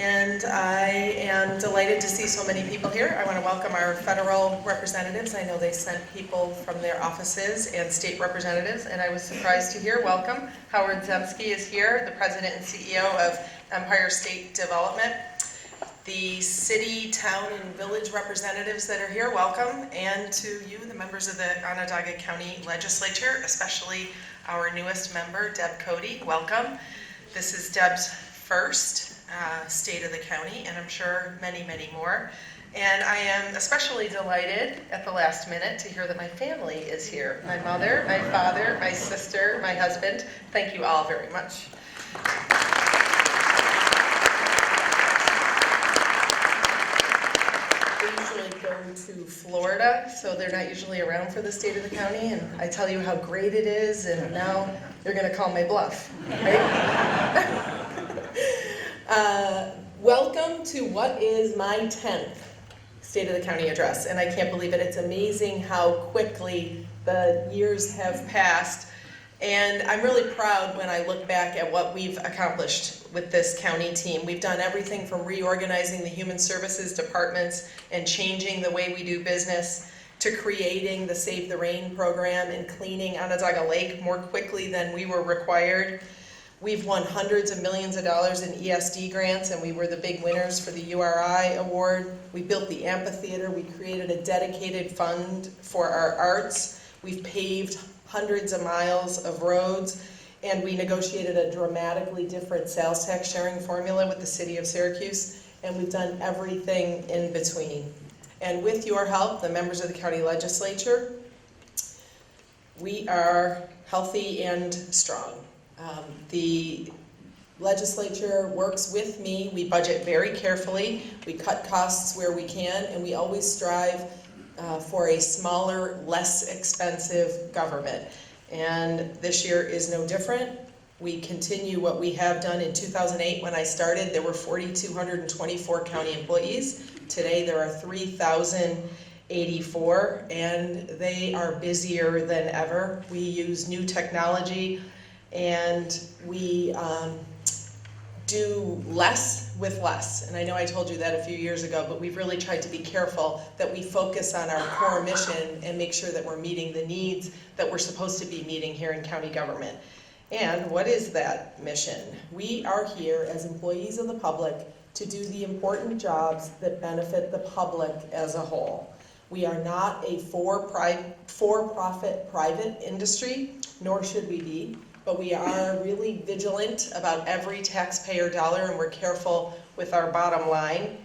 and I am delighted to see so many people here. I want to welcome our federal representatives. I know they sent people from their offices, and state representatives, and I was surprised to hear, welcome. Howard Zemsky is here, the president and CEO of Empire State Development. The city, town, and village representatives that are here, welcome. And to you, the members of the Onondaga County Legislature, especially our newest member, Deb Cody, welcome. This is Deb's first State of the County, and I'm sure many, many more. And I am especially delighted at the last minute to hear that my family is here. My mother, my father, my sister, my husband. Thank you all very much. They usually go to Florida, so they're not usually around for the State of the County, and I tell you how great it is, and now they're gonna call my bluff, right? Welcome to what is my 10th State of the County address, and I can't believe it. It's amazing how quickly the years have passed, and I'm really proud when I look back at what we've accomplished with this county team. We've done everything from reorganizing the human services departments and changing the way we do business to creating the Save the Rain program and cleaning Onondaga Lake more quickly than we were required. We've won hundreds of millions of dollars in ESD grants, and we were the big winners for the URI award. We built the amphitheater. We created a dedicated fund for our arts. We've paved hundreds of miles of roads, and we negotiated a dramatically different sales tax sharing formula with the city of Syracuse, and we've done everything in between. And with your help, the members of the county legislature, we are healthy and strong. The legislature works with me. We budget very carefully. We cut costs where we can, and we always strive for a smaller, less expensive government. And this year is no different. We continue what we have done. In 2008, when I started, there were 4,224 county employees. Today, there are 3,084, and they are busier than ever. We use new technology, and we do less with less. And I know I told you that a few years ago, but we've really tried to be careful that we focus on our core mission and make sure that we're meeting the needs that we're supposed to be meeting here in county government. And what is that mission? We are here as employees of the public to do the important jobs that benefit the public as a whole. We are not a for-profit private industry, nor should we be. But we are really vigilant about every taxpayer dollar, and we're careful with our bottom line.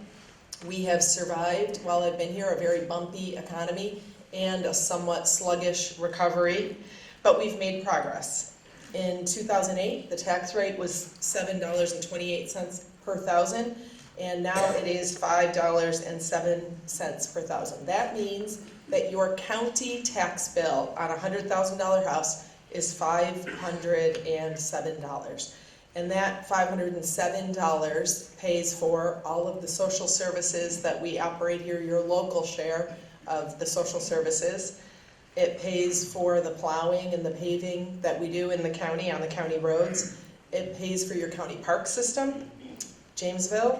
We have survived, while I've been here, a very bumpy economy and a somewhat sluggish recovery, but we've made progress. In 2008, the tax rate was $7.28 per thousand, and now it is $5.07 per thousand. That means that your county tax bill on a $100,000 house is $507. And that $507 pays for all of the social services that we operate here, your local share of the social services. It pays for the plowing and the paving that we do in the county, on the county roads. It pays for your county park system, Jamesville,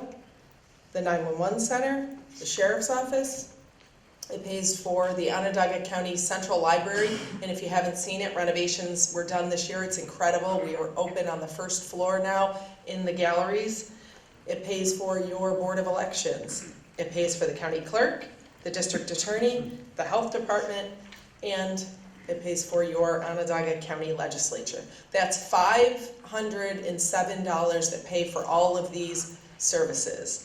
the 911 center, the sheriff's office. It pays for the Onondaga County Central Library, and if you haven't seen it, renovations were done this year. It's incredible. We are open on the first floor now in the galleries. It pays for your Board of Elections. It pays for the county clerk, the district attorney, the health department, and it pays for your Onondaga County legislature. That's $507 that pay for all of these services.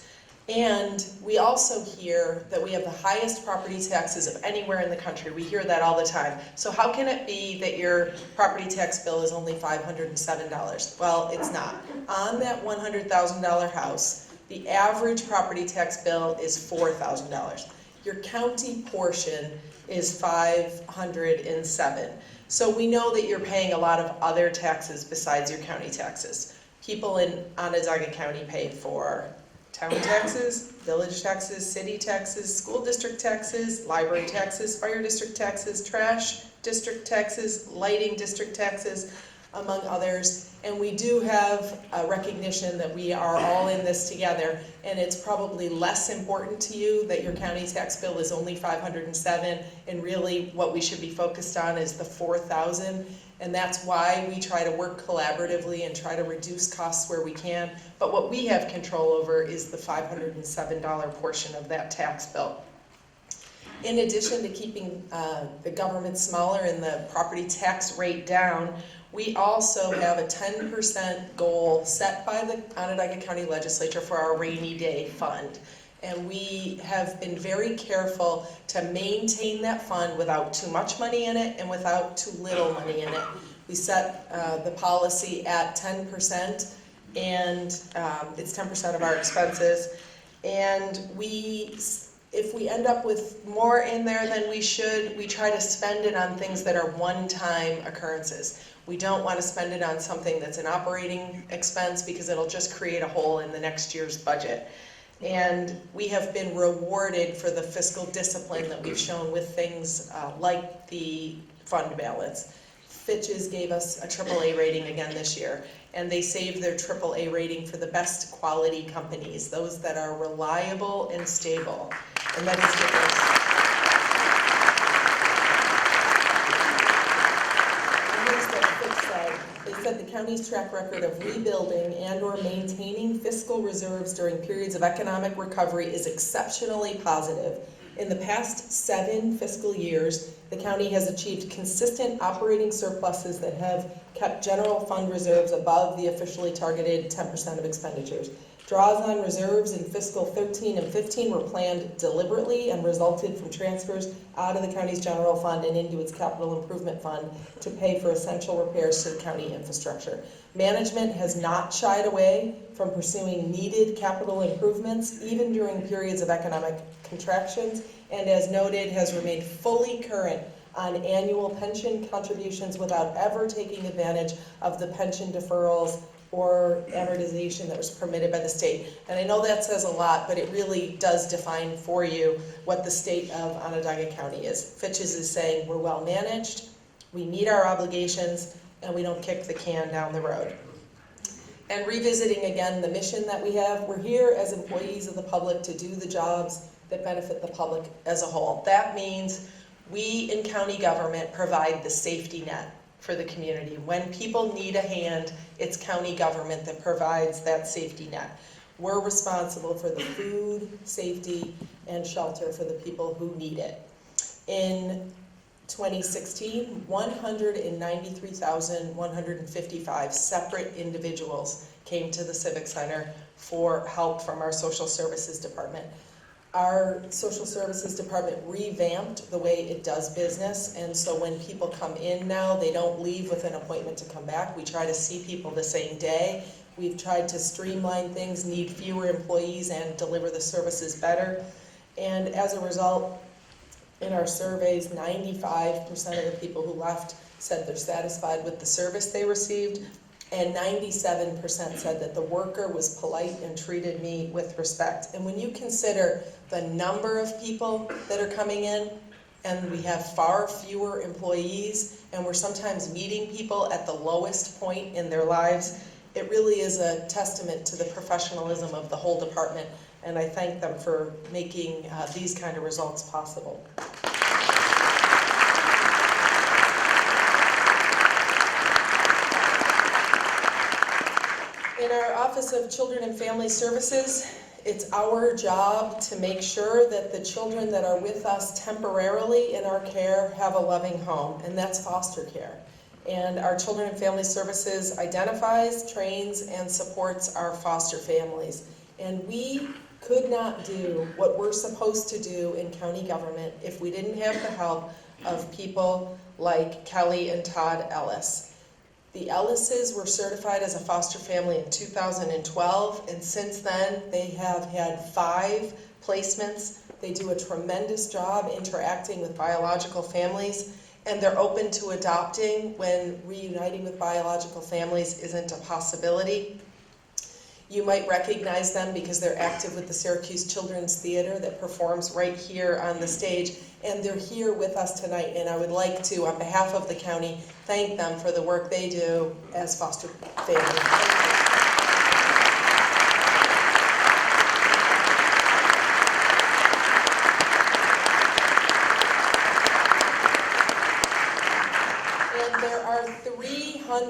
And we also hear that we have the highest property taxes of anywhere in the country. We hear that all the time. So how can it be that your property tax bill is only $507? Well, it's not. On that $100,000 house, the average property tax bill is $4,000. Your county portion is $507. So we know that you're paying a lot of other taxes besides your county taxes. People in Onondaga County pay for town taxes, village taxes, city taxes, school district taxes, library taxes, fire district taxes, trash district taxes, lighting district taxes, among others. And we do have a recognition that we are all in this together, and it's probably less important to you that your county tax bill is only 507, and really what we should be focused on is the 4,000. And that's why we try to work collaboratively and try to reduce costs where we can. But what we have control over is the $507 portion of that tax bill. In addition to keeping the government smaller and the property tax rate down, we also have a 10% goal set by the Onondaga County Legislature for our rainy day fund. And we have been very careful to maintain that fund without too much money in it and without too little money in it. We set the policy at 10%, and it's 10% of our expenses. And if we end up with more in there than we should, we try to spend it on things that are one-time occurrences. We don't want to spend it on something that's an operating expense because it'll just create a hole in the next year's budget. And we have been rewarded for the fiscal discipline that we've shown with things like the fund balance. Fitch's gave us a AAA rating again this year, and they saved their AAA rating for the best quality companies, those that are reliable and stable. And that is different. They said the county's track record of rebuilding and or maintaining fiscal reserves during periods of economic recovery is exceptionally positive. In the past 7 fiscal years, the county has achieved consistent operating surpluses that have kept general fund reserves above the officially targeted 10% of expenditures. Draws on reserves in fiscal 13 and 15 were planned deliberately and resulted from transfers out of the county's general fund and into its capital improvement fund to pay for essential repairs to the county infrastructure. Management has not shied away from pursuing needed capital improvements, even during periods of economic contractions, and as noted, has remained fully current on annual pension contributions without ever taking advantage of the pension deferrals or amortization that was permitted by the state. And I know that says a lot, but it really does define for you what the state of Onondaga County is. Fitch's is saying we're well managed, we meet our obligations, and we don't kick the can down the road. And revisiting again the mission that we have, we're here as employees of the public to do the jobs that benefit the public as a whole. That means we in county government provide the safety net for the community. When people need a hand, it's county government that provides that safety net. We're responsible for the food, safety, and shelter for the people who need it. In 2016, 193,155 separate individuals came to the Civic Center for help from our social services department. Our social services department revamped the way it does business, and so when people come in now, they don't leave with an appointment to come back. We try to see people the same day. We've tried to streamline things, need fewer employees, and deliver the services better. And as a result, in our surveys, 95% of the people who left said they're satisfied with the service they received, and 97% said that the worker was polite and treated me with respect. And when you consider the number of people that are coming in, and we have far fewer employees, and we're sometimes meeting people at the lowest point in their lives, it really is a testament to the professionalism of the whole department, and I thank them for making these kind of results possible. In our Office of Children and Family Services, it's our job to make sure that the children that are with us temporarily in our care have a loving home, and that's foster care. And our Children and Family Services identifies, trains, and supports our foster families. And we could not do what we're supposed to do in county government if we didn't have the help of people like Kelly and Todd Ellis. The Ellises were certified as a foster family in 2012, and since then they have had 5 placements. They do a tremendous job interacting with biological families, and they're open to adopting when reuniting with biological families isn't a possibility. You might recognize them because they're active with the Syracuse Children's Theater that performs right here on the stage, and they're here with us tonight, and I would like to, on behalf of the county, thank them for the work they do as foster families. There are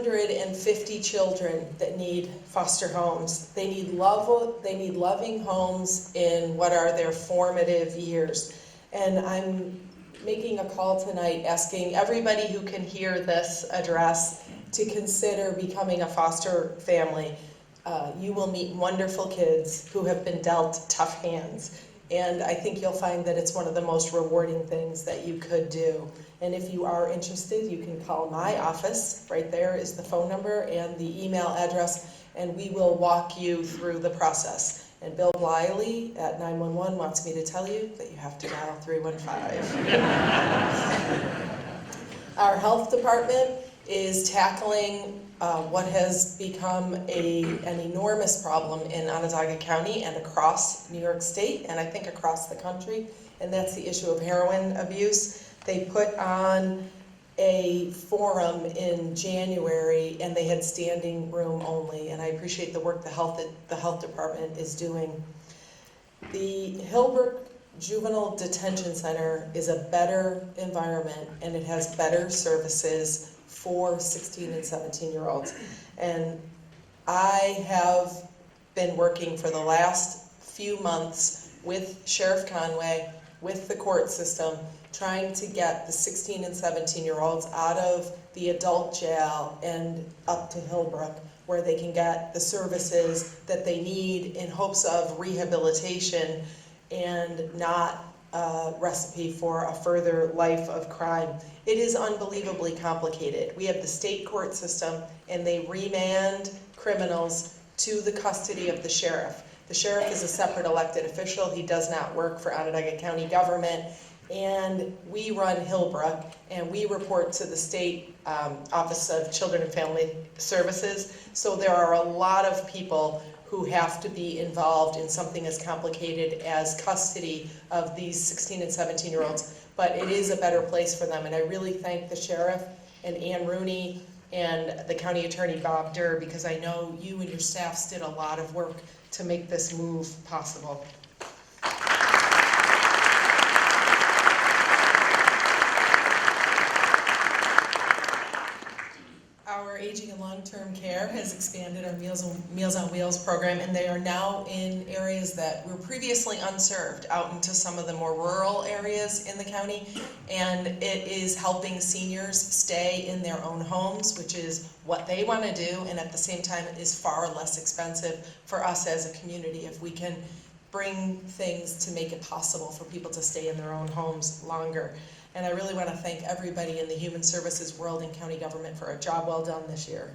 350 children that need foster homes. They need loving homes in what are their formative years. And I'm making a call tonight asking everybody who can hear this address to consider becoming a foster family. You will meet wonderful kids who have been dealt tough hands. And I think you'll find that it's one of the most rewarding things that you could do. And if you are interested, you can call my office. Right there is the phone number and the email address, and we will walk you through the process. And Bill Bliley at 911 wants me to tell you that you have to dial 315. Our health department is tackling what has become an enormous problem in Onondaga County and across New York State, and I think across the country, and that's the issue of heroin abuse. They put on a forum in January, and they had standing room only, and I appreciate the work the health department is doing. The Hillbrook Juvenile Detention Center is a better environment, and it has better services for 16 and 17-year-olds. And I have been working for the last few months with Sheriff Conway, with the court system, trying to get the 16 and 17-year-olds out of the adult jail and up to Hillbrook, where they can get the services that they need in hopes of rehabilitation and not a recipe for a further life of crime. It is unbelievably complicated. We have the state court system, and they remand criminals to the custody of the sheriff. The sheriff is a separate elected official. He does not work for Onondaga County government. And we run Hillbrook, and we report to the state Office of Children and Family Services. So there are a lot of people who have to be involved in something as complicated as custody of these 16 and 17-year-olds. But it is a better place for them, and I really thank the sheriff and Ann Rooney and the county attorney Bob Durr, because I know you and your staffs did a lot of work to make this move possible. Our Aging and Long-Term Care has expanded our Meals on Wheels program, and they are now in areas that were previously unserved, out into some of the more rural areas in the county, and it is helping seniors stay in their own homes, which is what they want to do, and at the same time it is far less expensive for us as a community if we can bring things to make it possible for people to stay in their own homes longer. And I really want to thank everybody in the human services world and county government for a job well done this year.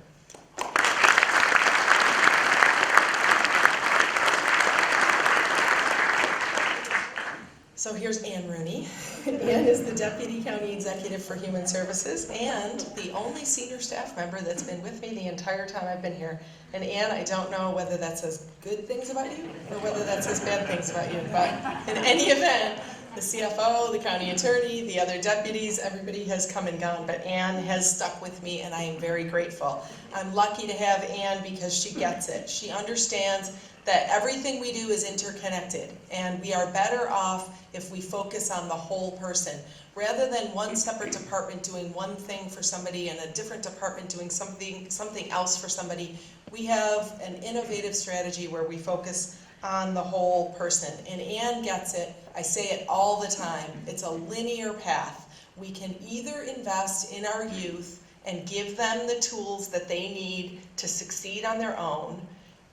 So here's Ann Rooney. Ann is the Deputy County Executive for Human Services and the only senior staff member that's been with me the entire time I've been here. And Ann, I don't know whether that says good things about you or whether that says bad things about you, but in any event, the CFO, the county attorney, the other deputies, everybody has come and gone, but Ann has stuck with me, and I am very grateful. I'm lucky to have Ann because she gets it. She understands that everything we do is interconnected, and we are better off if we focus on the whole person. Rather than one separate department doing one thing for somebody and a different department doing something else for somebody, we have an innovative strategy where we focus on the whole person. And Ann gets it. I say it all the time. It's a linear path. We can either invest in our youth and give them the tools that they need to succeed on their own,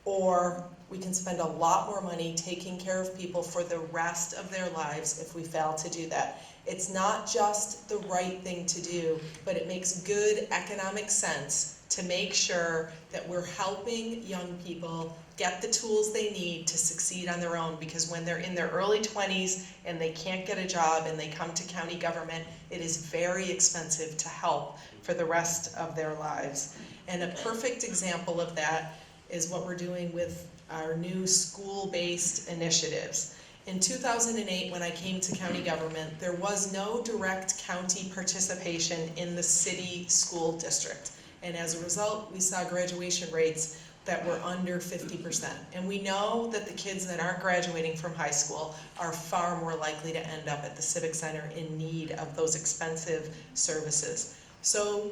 or we can spend a lot more money taking care of people for the rest of their lives if we fail to do that. It's not just the right thing to do, but it makes good economic sense to make sure that we're helping young people get the tools they need to succeed on their own, because when they're in their early 20s and they can't get a job and they come to county government, it is very expensive to help for the rest of their lives. And a perfect example of that is what we're doing with our new school-based initiatives. In 2008, when I came to county government, there was no direct county participation in the city school district. And as a result, we saw graduation rates that were under 50%. And we know that the kids that aren't graduating from high school are far more likely to end up at the Civic Center in need of those expensive services. So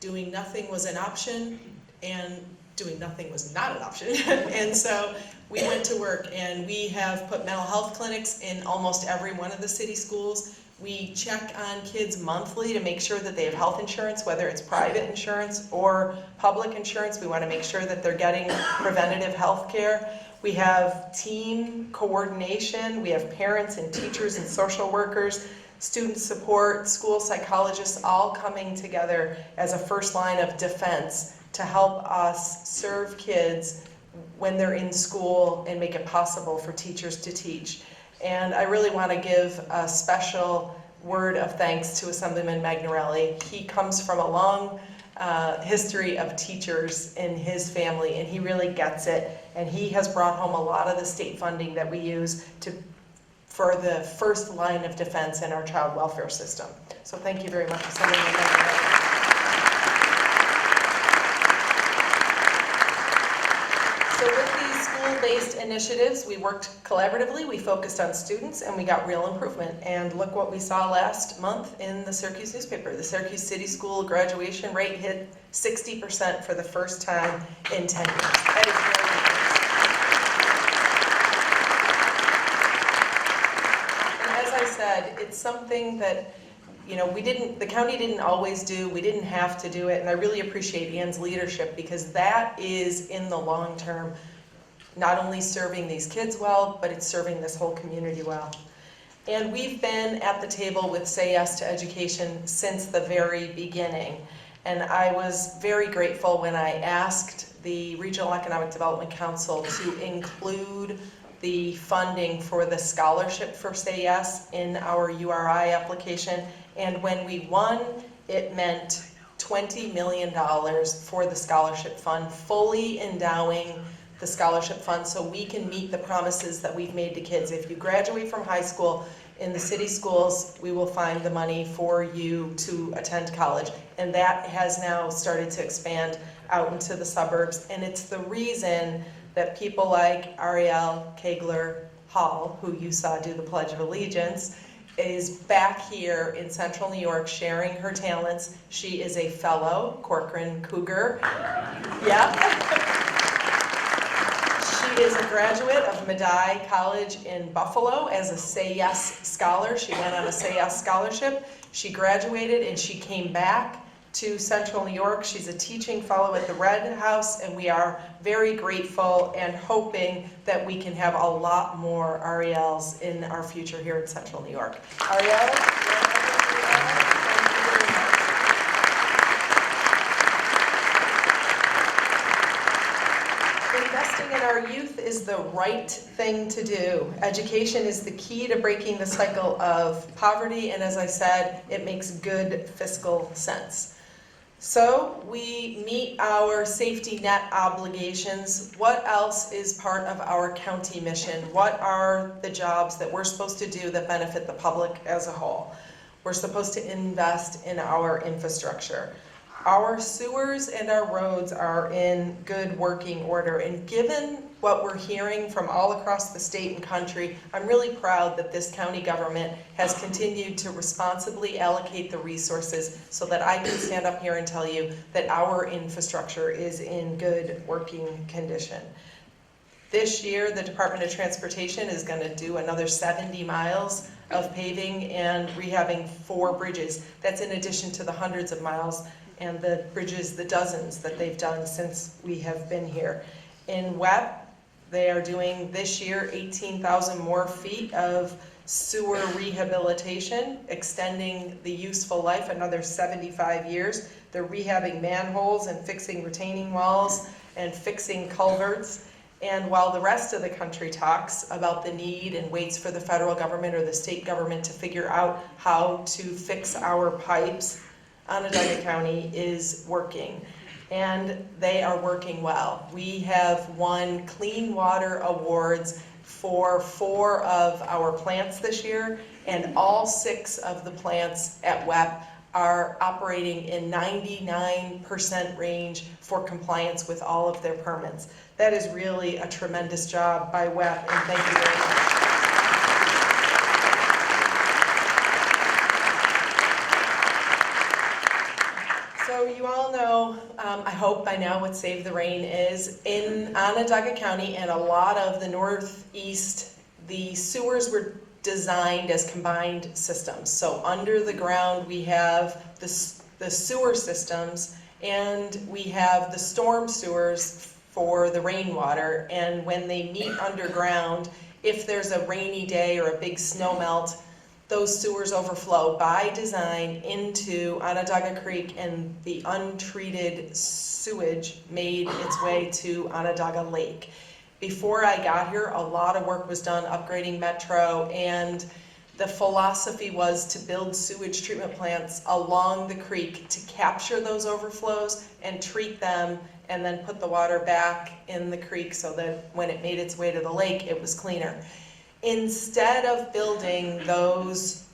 doing nothing was an option, and doing nothing was not an option. And so we went to work, and we have put mental health clinics in almost every one of the city schools. We check on kids monthly to make sure that they have health insurance, whether it's private insurance or public insurance. We want to make sure that they're getting preventative health care. We have team coordination. We have parents and teachers and social workers, student support, school psychologists, all coming together as a first line of defense to help us serve kids when they're in school and make it possible for teachers to teach. And I really want to give a special word of thanks to Assemblyman Magnarelli. He comes from a long history of teachers in his family, and he really gets it. And he has brought home a lot of the state funding that we use for the first line of defense in our child welfare system. So thank you very much, Assemblyman Magnarelli. So with these school-based initiatives, we worked collaboratively, we focused on students, and we got real improvement. And look what we saw last month in the Syracuse newspaper. The Syracuse City School graduation rate hit 60% for the first time in 10 years. That is very good. And as I said, it's something that the county didn't always do, we didn't have to do it, and I really appreciate Ann's leadership, because that is, in the long term, not only serving these kids well, but it's serving this whole community well. And we've been at the table with Say Yes to Education since the very beginning. And I was very grateful when I asked the Regional Economic Development Council to include the funding for the scholarship for Say Yes in our URI application. And when we won, it meant $20 million for the scholarship fund, fully endowing the scholarship fund so we can meet the promises that we've made to kids. If you graduate from high school in the city schools, we will find the money for you to attend college. And that has now started to expand out into the suburbs. And it's the reason that people like Ariel Kegler Hall, who you saw do the Pledge of Allegiance, is back here in Central New York sharing her talents. She is a fellow Corcoran Cougar. Yeah. She is a graduate of Medaille College in Buffalo as a Say Yes scholar. She went on a Say Yes scholarship. She graduated and she came back to Central New York. She's a teaching fellow at the Red House, and we are very grateful and hoping that we can have a lot more Ariels in our future here in Central New York. Ariel? Investing in our youth is the right thing to do. Education is the key to breaking the cycle of poverty, and as I said, it makes good fiscal sense. So we meet our safety net obligations. What else is part of our county mission? What are the jobs that we're supposed to do that benefit the public as a whole? We're supposed to invest in our infrastructure. Our sewers and our roads are in good working order, and given what we're hearing from all across the state and country, I'm really proud that this county government has continued to responsibly allocate the resources so that I can stand up here and tell you that our infrastructure is in good working condition. This year, the Department of Transportation is going to do another 70 miles of paving and rehabbing 4 bridges. That's in addition to the hundreds of miles and the bridges, the dozens that they've done since we have been here. In WEP, they are doing this year 18,000 more feet of sewer rehabilitation, extending the useful life another 75 years. They're rehabbing manholes and fixing retaining walls and fixing culverts. And while the rest of the country talks about the need and waits for the federal government or the state government to figure out how to fix our pipes, Onondaga County is working. and they are working well. We have won Clean Water Awards for 4 of our plants this year, and all 6 of the plants at WEP are operating in 99% range for compliance with all of their permits. That is really a tremendous job by WEP, and thank you very much. So you all know, I hope by now, what Save the Rain is. In Onondaga County and a lot of the Northeast, the sewers were designed as combined systems. So under the ground, we have the sewer systems, and we have the storm sewers for the rainwater. And when they meet underground, if there's a rainy day or a big snow melt, those sewers overflow by design into Onondaga Creek, and the untreated sewage made its way to Onondaga Lake. Before I got here, a lot of work was done upgrading Metro, and the philosophy was to build sewage treatment plants along the creek to capture those overflows and treat them, and then put the water back in the creek so that when it made its way to the lake, it was cleaner. Instead of building those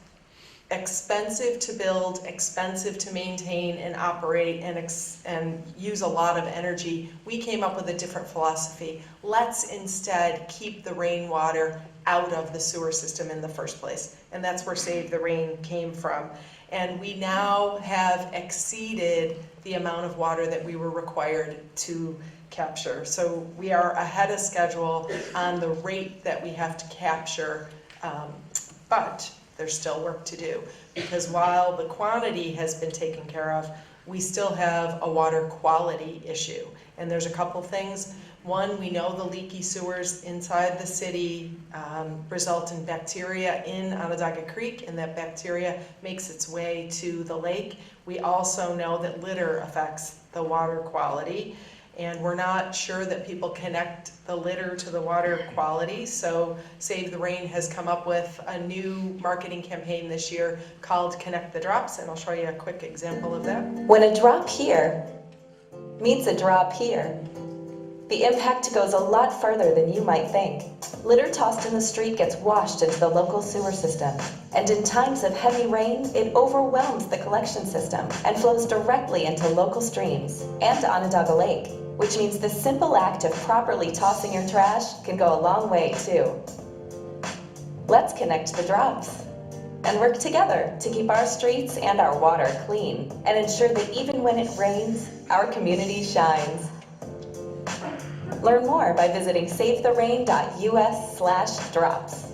expensive to build, expensive to maintain and operate, and use a lot of energy, we came up with a different philosophy. Let's instead keep the rainwater out of the sewer system in the first place. And that's where Save the Rain came from. And we now have exceeded the amount of water that we were required to capture. So we are ahead of schedule on the rate that we have to capture, but there's still work to do, because while the quantity has been taken care of, we still have a water quality issue. And there's a couple things. One, we know the leaky sewers inside the city result in bacteria in Onondaga Creek, and that bacteria makes its way to the lake. We also know that litter affects the water quality, and we're not sure that people connect the litter to the water quality. So Save the Rain has come up with a new marketing campaign this year called Connect the Drops, and I'll show you a quick example of that. When a drop here meets a drop here, the impact goes a lot further than you might think. Litter tossed in the street gets washed into the local sewer system, and in times of heavy rain, it overwhelms the collection system and flows directly into local streams and Onondaga Lake, which means the simple act of properly tossing your trash can go a long way too. Let's connect the drops and work together to keep our streets and our water clean, and ensure that even when it rains, our community shines. Learn more by visiting savetherain.us/drops.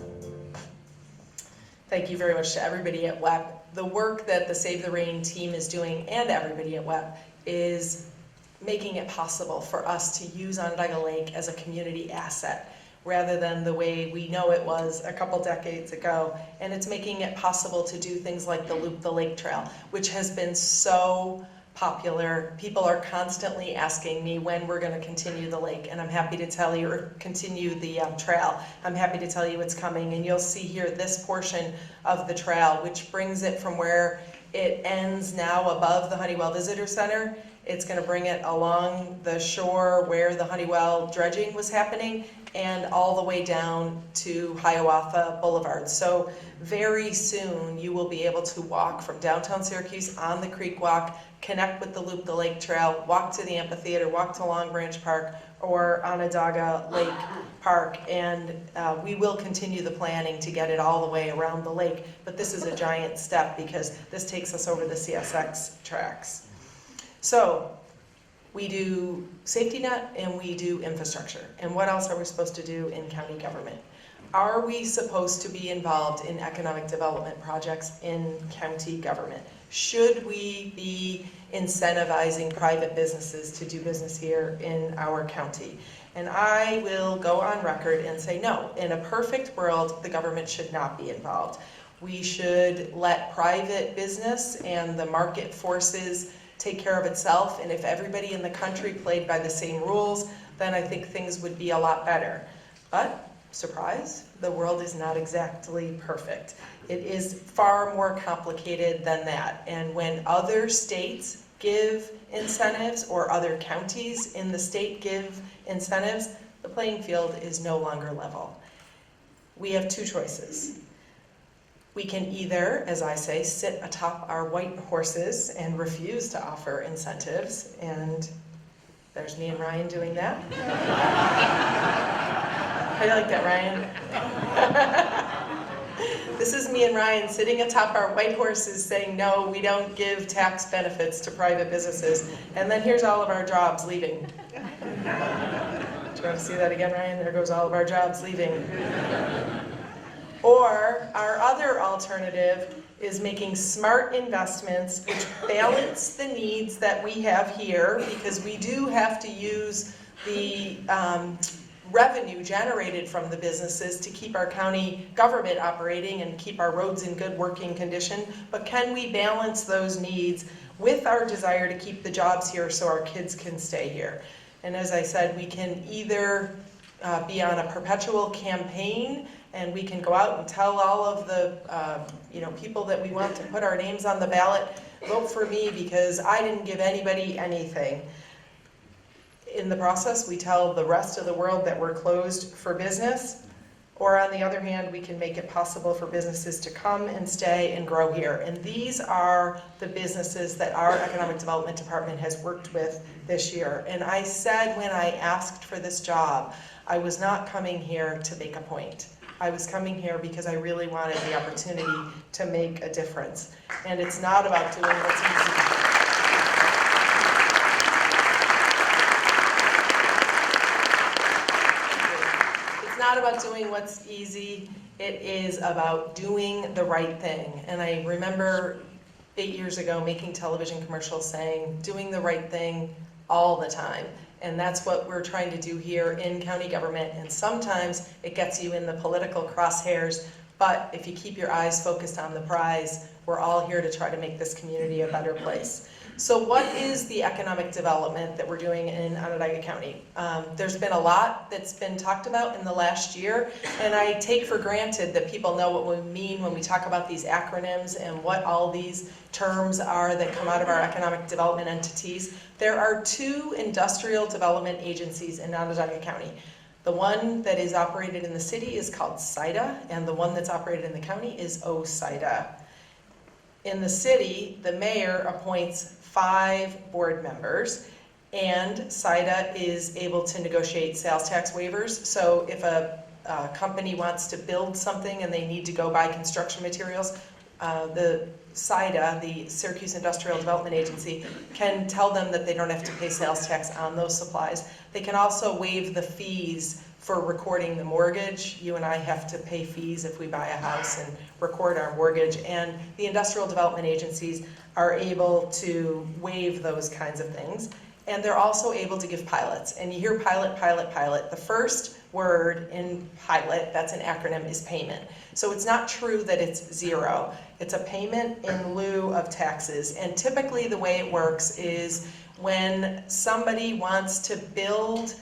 Thank you very much to everybody at WEP. The work that the Save the Rain team is doing, and everybody at WEP, is making it possible for us to use Onondaga Lake as a community asset, rather than the way we know it was a couple decades ago. And it's making it possible to do things like the Loop the Lake Trail, which has been so popular. People are constantly asking me when we're going to continue the lake, and I'm happy to tell you, or continue the trail. I'm happy to tell you it's coming, and you'll see here this portion of the trail, which brings it from where it ends now above the Honeywell Visitor Center. It's going to bring it along the shore where the Honeywell dredging was happening, and all the way down to Hiawatha Boulevard. So very soon you will be able to walk from downtown Syracuse on the Creek Walk, connect with the Loop the Lake Trail, walk to the amphitheater, walk to Long Branch Park or Onondaga Lake Park, and we will continue the planning to get it all the way around the lake. But this is a giant step, because this takes us over the CSX tracks. So we do safety net and we do infrastructure. And what else are we supposed to do in county government? Are we supposed to be involved in economic development projects in county government? Should we be incentivizing private businesses to do business here in our county? And I will go on record and say no. In a perfect world, the government should not be involved. We should let private business and the market forces take care of itself, and if everybody in the country played by the same rules, then I think things would be a lot better. But, surprise, the world is not exactly perfect. It is far more complicated than that, and when other states give incentives or other counties in the state give incentives, the playing field is no longer level. We have two choices. We can either, as I say, sit atop our white horses and refuse to offer incentives, and there's me and Ryan doing that. How do you like that, Ryan? This is me and Ryan sitting atop our white horses saying, no, we don't give tax benefits to private businesses. And then here's all of our jobs leaving. Do you want to see that again, Ryan? There goes all of our jobs leaving. Or our other alternative is making smart investments which balance the needs that we have here, because we do have to use the revenue generated from the businesses to keep our county government operating and keep our roads in good working condition. But can we balance those needs with our desire to keep the jobs here so our kids can stay here? And as I said, we can either be on a perpetual campaign, and we can go out and tell all of the people that we want to put our names on the ballot, vote for me because I didn't give anybody anything. In the process, we tell the rest of the world that we're closed for business. Or on the other hand, we can make it possible for businesses to come and stay and grow here. And these are the businesses that our Economic Development Department has worked with this year. And I said when I asked for this job, I was not coming here to make a point. I was coming here because I really wanted the opportunity to make a difference. And it's not about doing what's easy. It's not about doing what's easy. It is about doing the right thing. And I remember 8 years ago making television commercials saying, doing the right thing all the time. And that's what we're trying to do here in county government. And sometimes it gets you in the political crosshairs, but if you keep your eyes focused on the prize, we're all here to try to make this community a better place. So what is the economic development that we're doing in Onondaga County? There's been a lot that's been talked about in the last year, and I take for granted that people know what we mean when we talk about these acronyms and what all these terms are that come out of our economic development entities. There are two industrial development agencies in Onondaga County. The one that is operated in the city is called SIDA, and the one that's operated in the county is OSIDA. In the city, the mayor appoints 5 board members, and SIDA is able to negotiate sales tax waivers. So if a company wants to build something and they need to go buy construction materials, the SIDA, the Syracuse Industrial Development Agency, can tell them that they don't have to pay sales tax on those supplies. They can also waive the fees for recording the mortgage. You and I have to pay fees if we buy a house and record our mortgage, and the industrial development agencies are able to waive those kinds of things. And they're also able to give pilots. And you hear pilot, pilot, pilot. The first word in pilot, that's an acronym, is payment. So it's not true that it's zero. It's a payment in lieu of taxes. And typically the way it works is when somebody wants to build,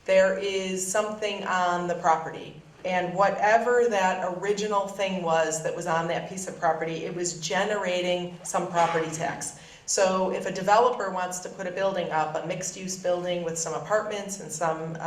there is something on the property. And whatever that original thing was that was on that piece of property, it was generating some property tax. So if a developer wants to put a building up, a mixed-use building with some apartments and some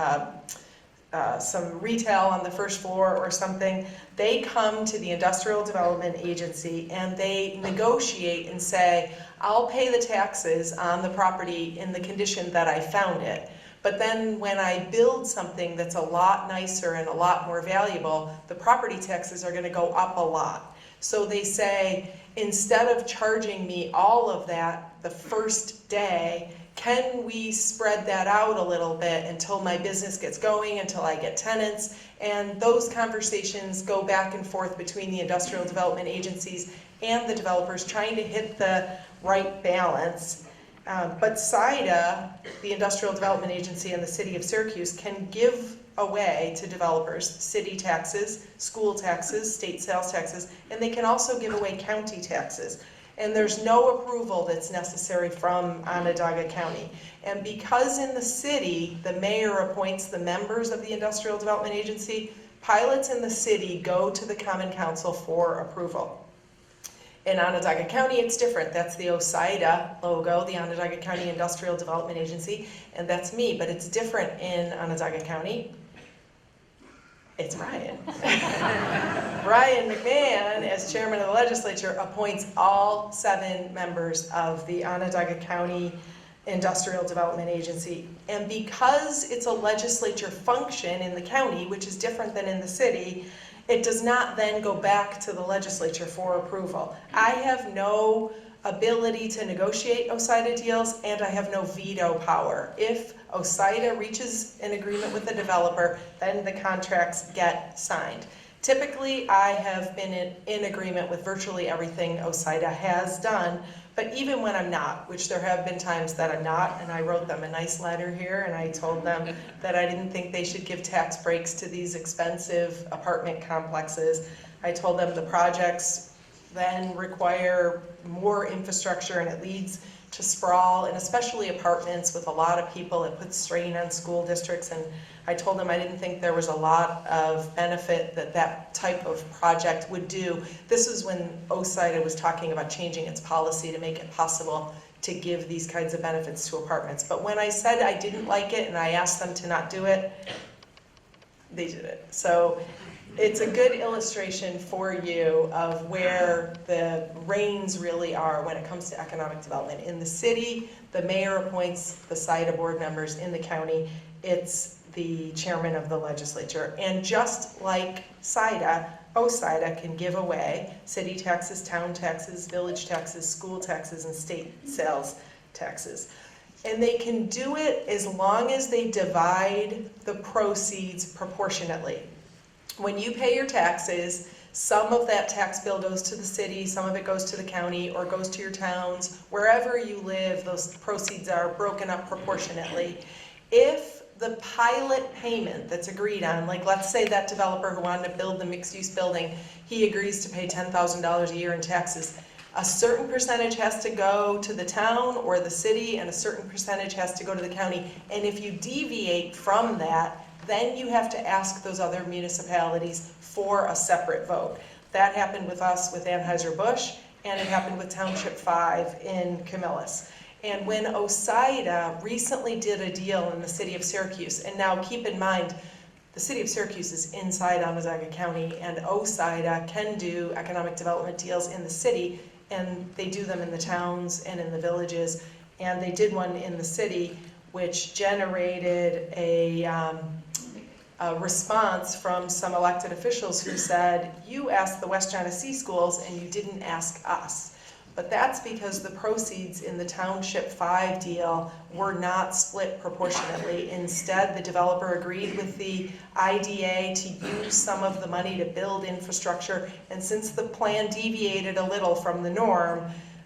retail on the first floor or something, they come to the Industrial Development Agency and they negotiate and say, I'll pay the taxes on the property in the condition that I found it. But then when I build something that's a lot nicer and a lot more valuable, the property taxes are going to go up a lot. So they say, instead of charging me all of that the first day, can we spread that out a little bit until my business gets going, until I get tenants? And those conversations go back and forth between the industrial development agencies and the developers, trying to hit the right balance. But SIDA, the Industrial Development Agency in the city of Syracuse, can give away to developers city taxes, school taxes, state sales taxes, and they can also give away county taxes. And there's no approval that's necessary from Onondaga County. And because in the city, the mayor appoints the members of the Industrial Development Agency, pilots in the city go to the Common Council for approval. In Onondaga County, it's different. That's the OSIDA logo, the Onondaga County Industrial Development Agency, and that's me, but it's different in Onondaga County. It's Brian. Brian McMahon, as chairman of the legislature, appoints all 7 members of the Onondaga County Industrial Development Agency. And because it's a legislature function in the county, which is different than in the city, it does not then go back to the legislature for approval. I have no ability to negotiate OSIDA deals, and I have no veto power. If OSIDA reaches an agreement with the developer, then the contracts get signed. Typically, I have been in agreement with virtually everything OSIDA has done, but even when I'm not, which there have been times that I'm not, and I wrote them a nice letter here, and I told them that I didn't think they should give tax breaks to these expensive apartment complexes. I told them the projects then require more infrastructure, and it leads to sprawl, and especially apartments with a lot of people. It puts strain on school districts, and I told them I didn't think there was a lot of benefit that that type of project would do. This was when OSIDA was talking about changing its policy to make it possible to give these kinds of benefits to apartments. But when I said I didn't like it and I asked them to not do it, they did it. So it's a good illustration for you of where the reins really are when it comes to economic development. In the city, the mayor appoints the SIDA board members. In the county, it's the chairman of the legislature. And just like SIDA, OSIDA can give away city taxes, town taxes, village taxes, school taxes, and state sales taxes. And they can do it as long as they divide the proceeds proportionately. When you pay your taxes, some of that tax bill goes to the city, some of it goes to the county, or goes to your towns. Wherever you live, those proceeds are broken up proportionately. If the pilot payment that's agreed on, like let's say that developer who wanted to build the mixed-use building, he agrees to pay $10,000 a year in taxes. A certain percentage has to go to the town or the city, and a certain percentage has to go to the county. And if you deviate from that, then you have to ask those other municipalities for a separate vote. That happened with us with Anheuser-Busch, and it happened with Township 5 in Camillus. And when OSIDA recently did a deal in the city of Syracuse, and now keep in mind, the city of Syracuse is inside Onondaga County, and OSIDA can do economic development deals in the city, and they do them in the towns and in the villages, and they did one in the city which generated a response from some elected officials who said, you asked the West Genesee schools and you didn't ask us. But that's because the proceeds in the Township 5 deal were not split proportionately. Instead, the developer agreed with the IDA to use some of the money to build infrastructure, and since the plan deviated a little from the norm,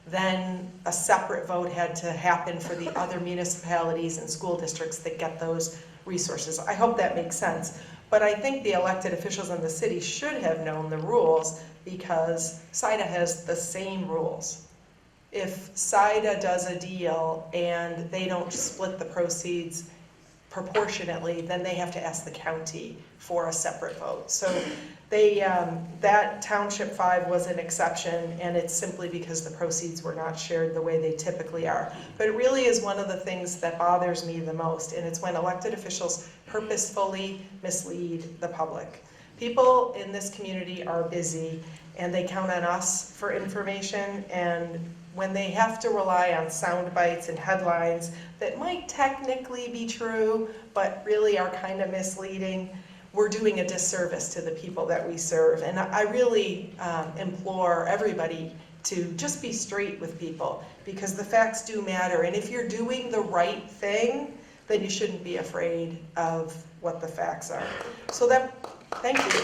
then a separate vote had to happen for the other municipalities and school districts that get those resources. I hope that makes sense. But I think the elected officials in the city should have known the rules, because SIDA has the same rules. If SIDA does a deal and they don't split the proceeds proportionately, then they have to ask the county for a separate vote. So they, that Township 5 was an exception, and it's simply because the proceeds were not shared the way they typically are. But it really is one of the things that bothers me the most, and it's when elected officials purposefully mislead the public. People in this community are busy, and they count on us for information, and when they have to rely on sound bites and headlines that might technically be true, but really are kind of misleading, we're doing a disservice to the people that we serve. And I really implore everybody to just be straight with people, because the facts do matter. And if you're doing the right thing, then you shouldn't be afraid of what the facts are. So that, thank you.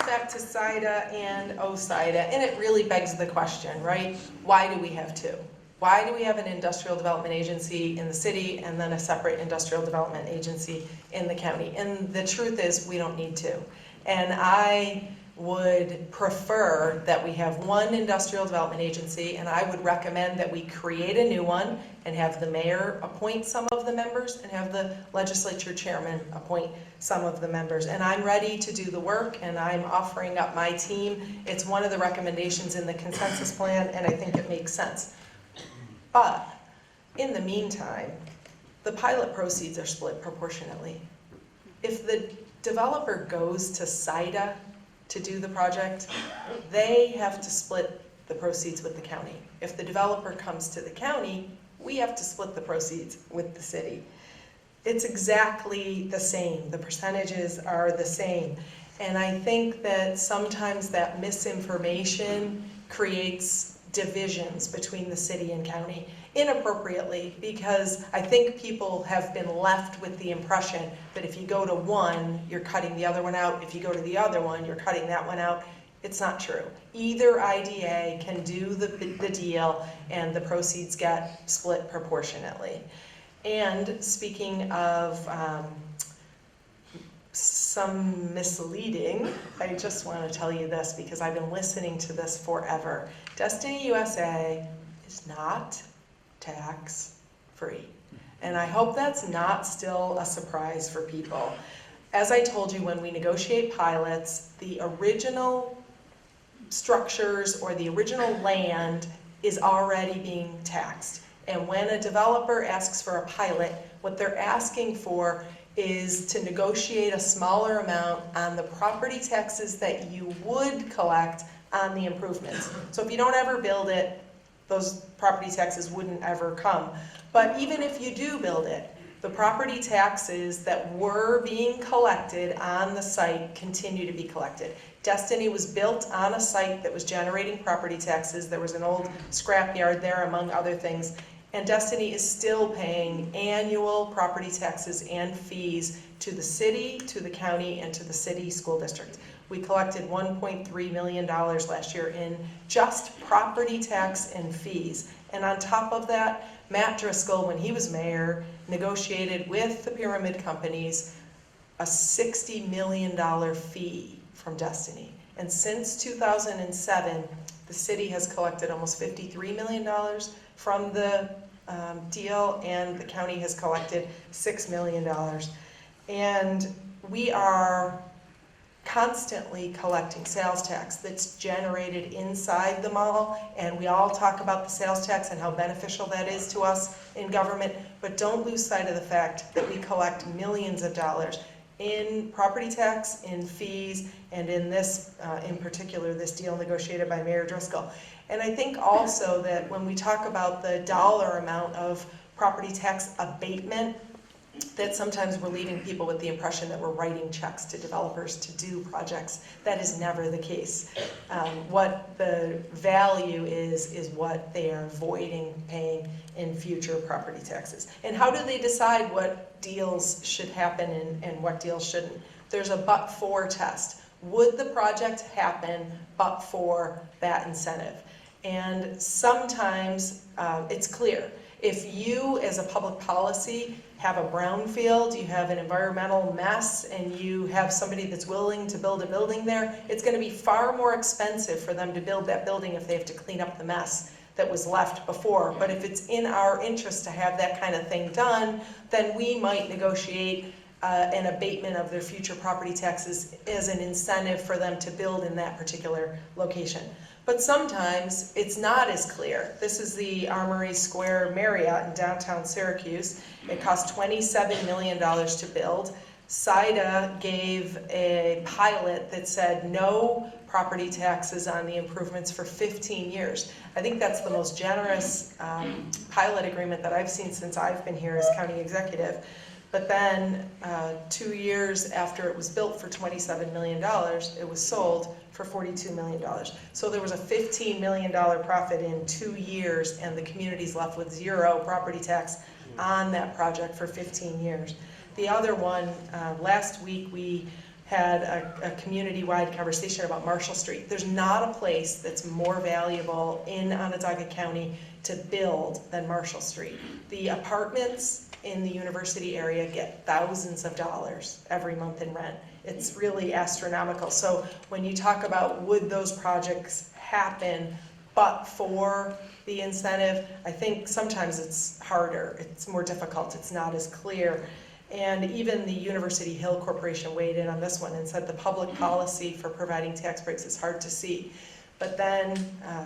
Back to SIDA and OSIDA, and it really begs the question, right? Why do we have two? Why do we have an industrial development agency in the city and then a separate industrial development agency in the county? And the truth is, we don't need to. And I would prefer that we have one industrial development agency, and I would recommend that we create a new one and have the mayor appoint some of the members and have the legislature chairman appoint some of the members. And I'm ready to do the work, and I'm offering up my team. It's one of the recommendations in the consensus plan, and I think it makes sense. But in the meantime, the pilot proceeds are split proportionately. If the developer goes to SIDA to do the project, they have to split the proceeds with the county. If the developer comes to the county, we have to split the proceeds with the city. It's exactly the same. The percentages are the same. And I think that sometimes that misinformation creates divisions between the city and county inappropriately, because I think people have been left with the impression that if you go to one, you're cutting the other one out. If you go to the other one, you're cutting that one out. It's not true. Either IDA can do the deal, and the proceeds get split proportionately. And speaking of some misleading, I just want to tell you this because I've been listening to this forever. Destiny USA is not tax-free. And I hope that's not still a surprise for people. As I told you, when we negotiate pilots, the original structures or the original land is already being taxed. And when a developer asks for a pilot, what they're asking for is to negotiate a smaller amount on the property taxes that you would collect on the improvements. So if you don't ever build it, those property taxes wouldn't ever come. But even if you do build it, the property taxes that were being collected on the site continue to be collected. Destiny was built on a site that was generating property taxes. There was an old scrapyard there, among other things. And Destiny is still paying annual property taxes and fees to the city, to the county, and to the city school district. We collected $1.3 million last year in just property tax and fees. And on top of that, Matt Driscoll, when he was mayor, negotiated with the pyramid companies a $60 million fee from Destiny. And since 2007, the city has collected almost $53 million from the deal, and the county has collected $6 million. And we are constantly collecting sales tax that's generated inside the mall, and we all talk about the sales tax and how beneficial that is to us in government, but don't lose sight of the fact that we collect millions of dollars in property tax, in fees, and in this, in particular, this deal negotiated by Mayor Driscoll. And I think also that when we talk about the dollar amount of property tax abatement, that sometimes we're leaving people with the impression that we're writing checks to developers to do projects. That is never the case. What the value is what they are avoiding paying in future property taxes. And how do they decide what deals should happen and what deals shouldn't? There's a but-for test. Would the project happen but for that incentive? And sometimes it's clear. If you, as a public policy, have a brownfield, you have an environmental mess, and you have somebody that's willing to build a building there, it's going to be far more expensive for them to build that building if they have to clean up the mess that was left before. But if it's in our interest to have that kind of thing done, then we might negotiate an abatement of their future property taxes as an incentive for them to build in that particular location. But sometimes it's not as clear. This is the Armory Square Marriott in downtown Syracuse. It cost $27 million to build. SIDA gave a pilot that said no property taxes on the improvements for 15 years. I think that's the most generous pilot agreement that I've seen since I've been here as county executive. But then 2 years after it was built for $27 million, it was sold for $42 million. So there was a $15 million profit in 2 years, and the community's left with zero property tax on that project for 15 years. The other one, last week we had a community-wide conversation about Marshall Street. There's not a place that's more valuable in Onondaga County to build than Marshall Street. The apartments in the university area get thousands of dollars every month in rent. It's really astronomical. So when you talk about would those projects happen but for the incentive, I think sometimes it's harder, it's more difficult, it's not as clear. And even the University Hill Corporation weighed in on this one and said the public policy for providing tax breaks is hard to see. But then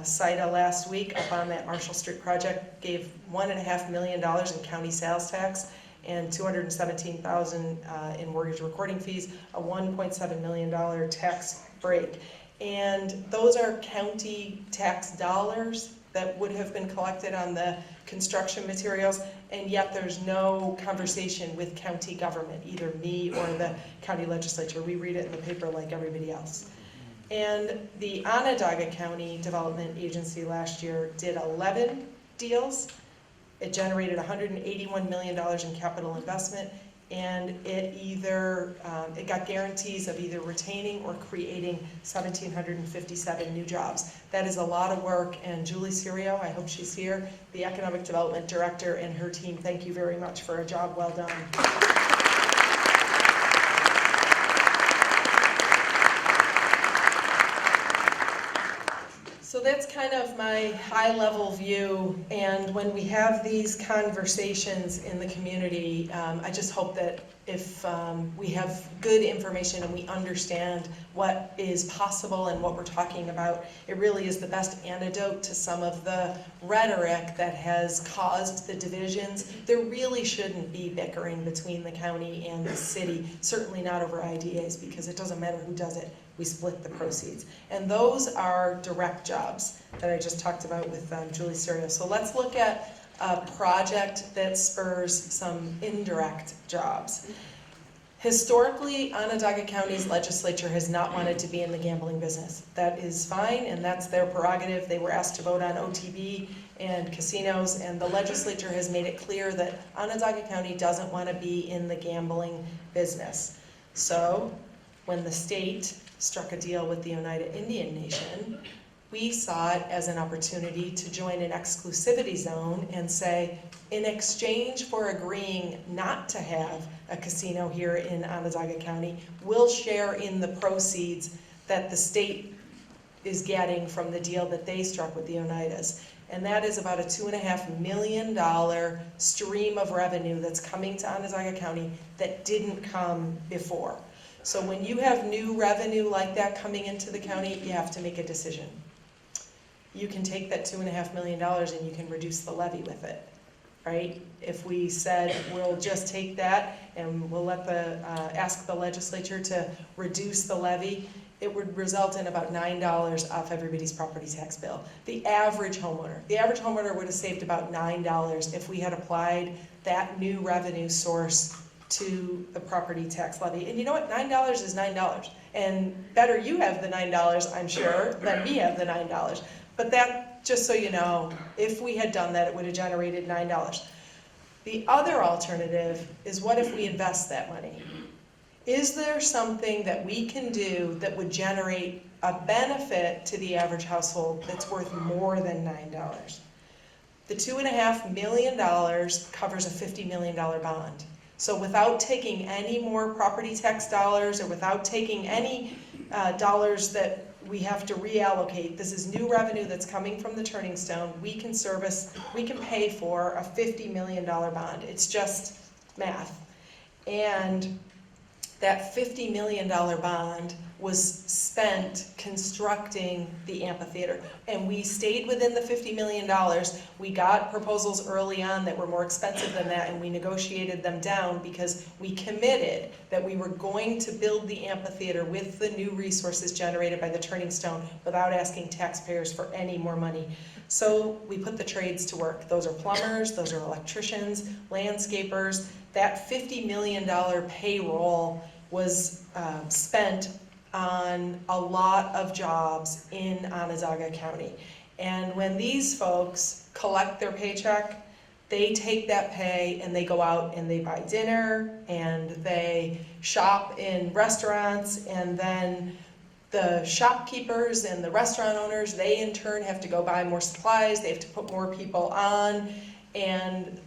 CITA last week up on that Marshall Street project gave $1.5 million in county sales tax and $217,000 in mortgage recording fees, a $1.7 million tax break. And those are county tax dollars that would have been collected on the construction materials, and yet there's no conversation with county government, either me or the county legislature. We read it in the paper like everybody else. And the Onondaga County Development Agency last year did 11 deals. It generated $181 million in capital investment, and it got guarantees of either retaining or creating 1,757 new jobs. That is a lot of work, and Julie Serio, I hope she's here, the Economic Development Director, and her team, thank you very much for a job well done. So that's kind of my high-level view, and when we have these conversations in the community, I just hope that if we have good information and we understand what is possible and what we're talking about, it really is the best antidote to some of the rhetoric that has caused the divisions. There really shouldn't be bickering between the county and the city, certainly not over IDAs, because it doesn't matter who does it. We split the proceeds. And those are direct jobs that I just talked about with Julie Serio. So let's look at a project that spurs some indirect jobs. Historically, Onondaga County's legislature has not wanted to be in the gambling business. That is fine, and that's their prerogative. They were asked to vote on OTB and casinos, and the legislature has made it clear that Onondaga County doesn't want to be in the gambling business. So when the state struck a deal with the Oneida Indian Nation, we saw it as an opportunity to join an exclusivity zone and say, in exchange for agreeing not to have a casino here in Onondaga County, we'll share in the proceeds that the state is getting from the deal that they struck with the Oneidas. And that is about a $2.5 million stream of revenue that's coming to Onondaga County that didn't come before. So when you have new revenue like that coming into the county, you have to make a decision. You can take that $2.5 million and you can reduce the levy with it, right? If we said we'll just take that and we'll let ask the legislature to reduce the levy, it would result in about $9 off everybody's property tax bill. The average homeowner would have saved about $9 if we had applied that new revenue source to the property tax levy. And you know what, $9 is $9. And better you have the $9, I'm sure, than me have the $9. But that, just so you know, if we had done that, it would have generated $9. The other alternative is, what if we invest that money? Is there something that we can do that would generate a benefit to the average household that's worth more than $9? The $2.5 million covers a $50 million bond. So without taking any more property tax dollars or without taking any dollars that we have to reallocate, this is new revenue that's coming from the Turning Stone. We can pay for a $50 million bond. It's just math. And that $50 million bond was spent constructing the amphitheater. And we stayed within the $50 million. We got proposals early on that were more expensive than that, and we negotiated them down because we committed that we were going to build the amphitheater with the new resources generated by the Turning Stone without asking taxpayers for any more money. So we put the trades to work. Those are plumbers, those are electricians, landscapers. That $50 million payroll was spent on a lot of jobs in Onondaga County. And when these folks collect their paycheck, they take that pay and they go out and they buy dinner and they shop in restaurants, and then the shopkeepers and the restaurant owners, they in turn have to go buy more supplies, they have to put more people on, and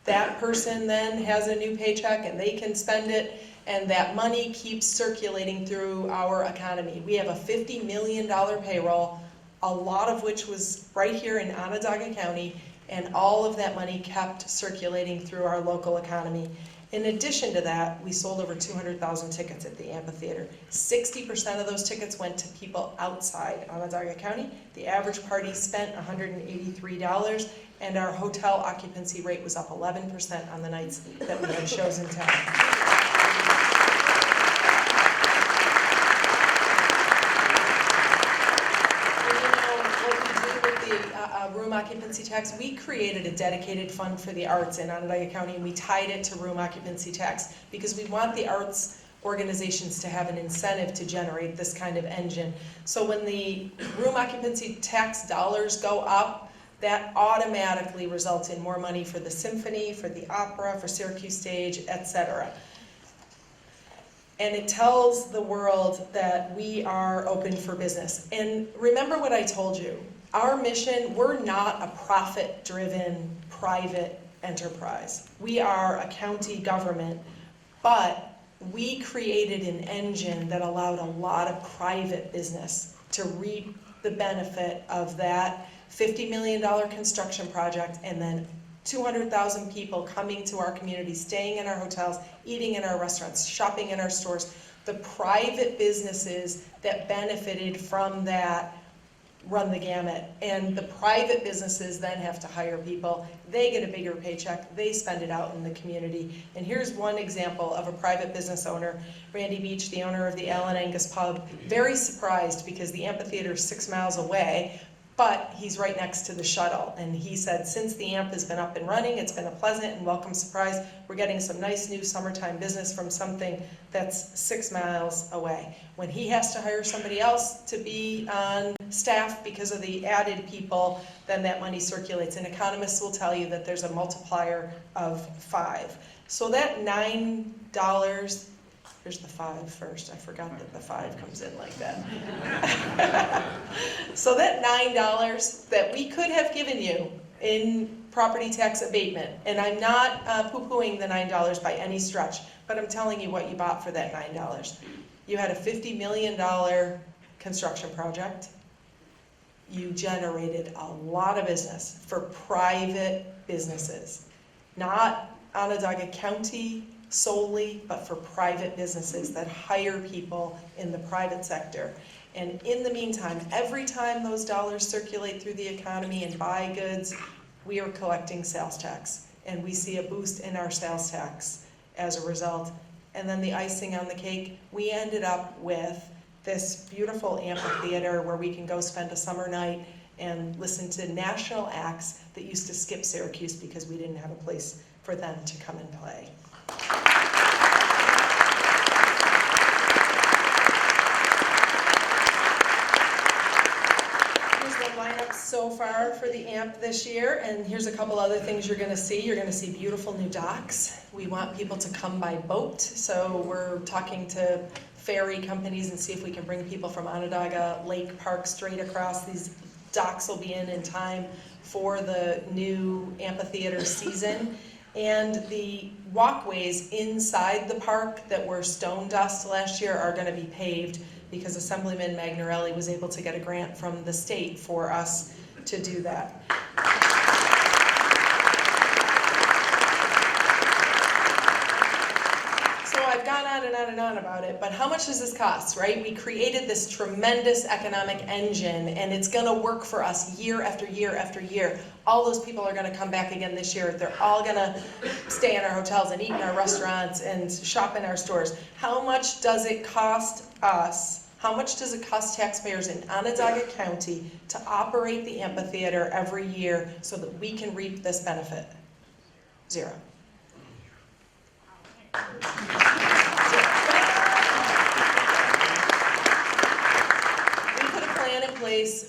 that person then has a new paycheck and they can spend it. and that money keeps circulating through our economy. We have a $50 million payroll, a lot of which was right here in Onondaga County, and all of that money kept circulating through our local economy. In addition to that, we sold over 200,000 tickets at the amphitheater. 60% of those tickets went to people outside Onondaga County. The average party spent $183, and our hotel occupancy rate was up 11% on the nights that we had shows in town. Room occupancy tax, we created a dedicated fund for the arts in Onondaga County, and we tied it to room occupancy tax because we want the arts organizations to have an incentive to generate this kind of engine. So when the room occupancy tax dollars go up, that automatically results in more money for the symphony, for the opera, for Syracuse Stage, etc. And it tells the world that we are open for business. And remember what I told you. Our mission, we're not a profit-driven private enterprise. We are a county government, but we created an engine that allowed a lot of private business to reap the benefit of that $50 million construction project, and then 200,000 people coming to our community, staying in our hotels, eating in our restaurants, shopping in our stores. The private businesses that benefited from that run the gamut, and the private businesses then have to hire people. They get a bigger paycheck, they spend it out in the community. And here's one example of a private business owner, Randy Beach, the owner of the Allen Angus Pub, very surprised because the amphitheater is 6 miles away, but he's right next to the shuttle. And he said, since the amp has been up and running, it's been a pleasant and welcome surprise. We're getting some nice new summertime business from something that's 6 miles away. When he has to hire somebody else to be on staff because of the added people, then that money circulates. And economists will tell you that there's a multiplier of 5. So that $9, here's the 5 first. I forgot that the 5 comes in like that. So that $9 that we could have given you in property tax abatement, and I'm not poo-pooing the $9 by any stretch, but I'm telling you what you bought for that $9. You had a $50 million construction project. You generated a lot of business for private businesses, not Onondaga County solely, but for private businesses that hire people in the private sector. And in the meantime, every time those dollars circulate through the economy and buy goods, we are collecting sales tax. And we see a boost in our sales tax as a result. And then the icing on the cake, we ended up with this beautiful amphitheater where we can go spend a summer night and listen to national acts that used to skip Syracuse because we didn't have a place for them to come and play. Here's the lineup so far for the AMP this year, and here's a couple other things you're going to see. You're going to see beautiful new docks. We want people to come by boat, so we're talking to ferry companies and see if we can bring people from Onondaga Lake Park straight across. These docks will be in time for the new amphitheater season. And the walkways inside the park that were stone dust last year are going to be paved because Assemblyman Magnarelli was able to get a grant from the state for us to do that. So I've gone on and on and on about it, but how much does this cost, right? We created this tremendous economic engine, and it's going to work for us year after year after year. All those people are going to come back again this year. They're all going to stay in our hotels and eat in our restaurants and shop in our stores. How much does it cost us? How much does it cost taxpayers in Onondaga County to operate the amphitheater every year so that we can reap this benefit? Zero.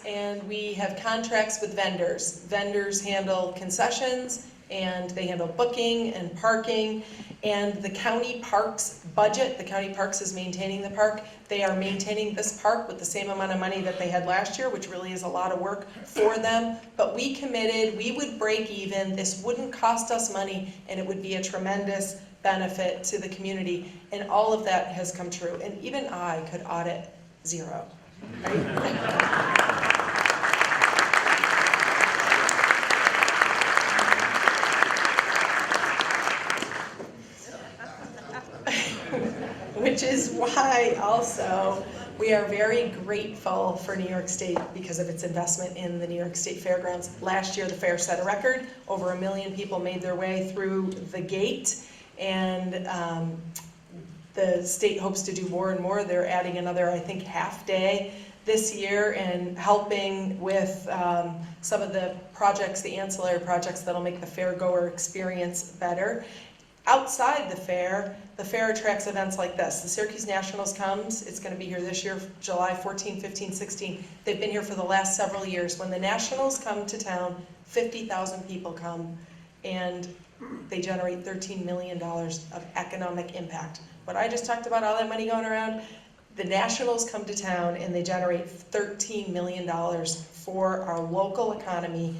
And we have contracts with vendors. Vendors handle concessions and they handle booking and parking. And the county parks budget, the county parks is maintaining the park. They are maintaining this park with the same amount of money that they had last year, which really is a lot of work for them. But we committed, we would break even, this wouldn't cost us money, and it would be a tremendous benefit to the community. And all of that has come true. And even I could audit zero, right? Which is why also we are very grateful for New York State because of its investment in the New York State Fairgrounds. Last year, the fair set a record. Over 1 million people made their way through the gate, and the state hopes to do more and more. They're adding another, I think, half day this year and helping with some of the projects, the ancillary projects that'll make the fairgoer experience better. Outside the fair attracts events like this. The Syracuse Nationals comes, it's gonna be here this year, July 14, 15, 16. They've been here for the last several years. When the Nationals come to town, 50,000 people come, and they generate $13 million of economic impact. What I just talked about, all that money going around, the Nationals come to town and they generate $13 million for our local economy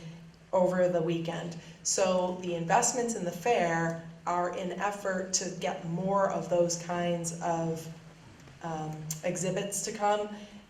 over the weekend. So the investments in the fair are an effort to get more of those kinds of exhibits to come,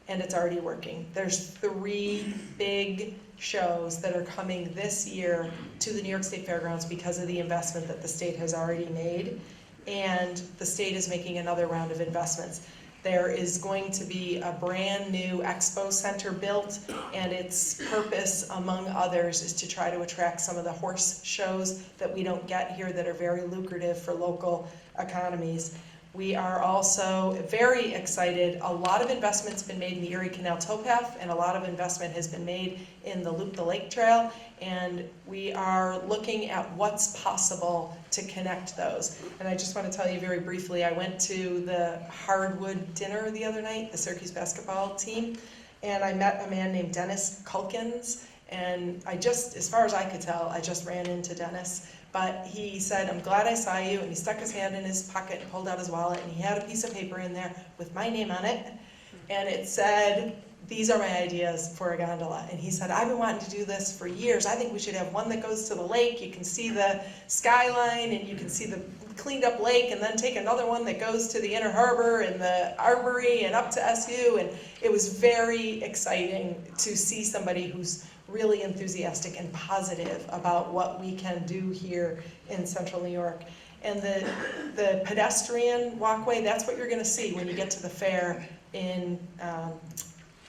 and it's already working. There's 3 big shows that are coming this year to the New York State Fairgrounds because of the investment that the state has already made, and the state is making another round of investments. There is going to be a brand new expo center built, and its purpose, among others, is to try to attract some of the horse shows that we don't get here that are very lucrative for local economies. We are also very excited. A lot of investment's been made in the Erie Canal towpath, and a lot of investment has been made in the Loop the Lake Trail, and we are looking at what's possible to connect those. And I just want to tell you very briefly, I went to the hardwood dinner the other night, the Syracuse basketball team, and I met a man named Dennis Culkins, and as far as I could tell, I just ran into Dennis. But he said, "I'm glad I saw you," and he stuck his hand in his pocket and pulled out his wallet, and he had a piece of paper in there with my name on it, and it said, "These are my ideas for a gondola." And he said, "I've been wanting to do this for years. I think we should have one that goes to the lake. You can see the skyline, and you can see the cleaned up lake, and then take another one that goes to the Inner Harbor and the Arbory and up to SU." And it was very exciting to see somebody who's really enthusiastic and positive about what we can do here in Central New York. And the pedestrian walkway, that's what you're gonna see when you get to the fair in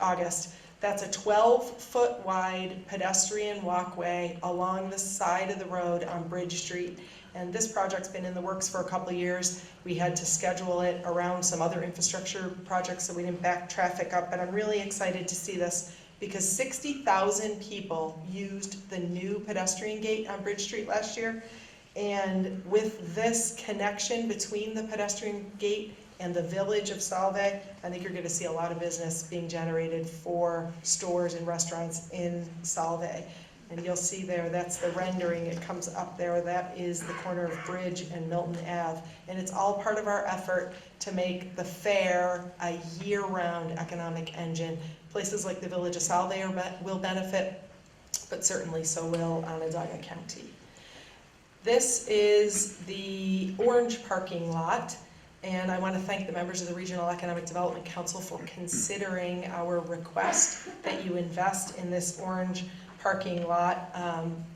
August. That's a 12-foot wide pedestrian walkway along the side of the road on Bridge Street. And this project's been in the works for a couple of years. We had to schedule it around some other infrastructure projects so we didn't back traffic up, but I'm really excited to see this because 60,000 people used the new pedestrian gate on Bridge Street last year. And with this connection between the pedestrian gate and the village of Salve, I think you're gonna see a lot of business being generated for stores and restaurants in Salve. And you'll see there, that's the rendering, it comes up there, that is the corner of Bridge and Milton Ave. And it's all part of our effort to make the fair a year-round economic engine. Places like the village of Salve will benefit, but certainly so will Onondaga County. This is the orange parking lot, and I want to thank the members of the Regional Economic Development Council for considering our request that you invest in this orange parking lot.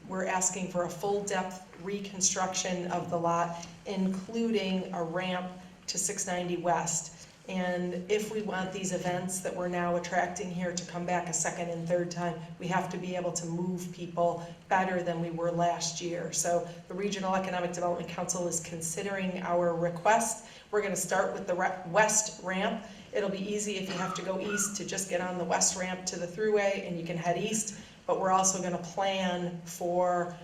We're asking for a full-depth reconstruction of the lot, including a ramp to 690 West. And if we want these events that we're now attracting here to come back a second and third time, we have to be able to move people better than we were last year. So the Regional Economic Development Council is considering our request. We're going to start with the west ramp. It'll be easy if you have to go east to just get on the west ramp to the thruway and you can head east. But we're also going to plan for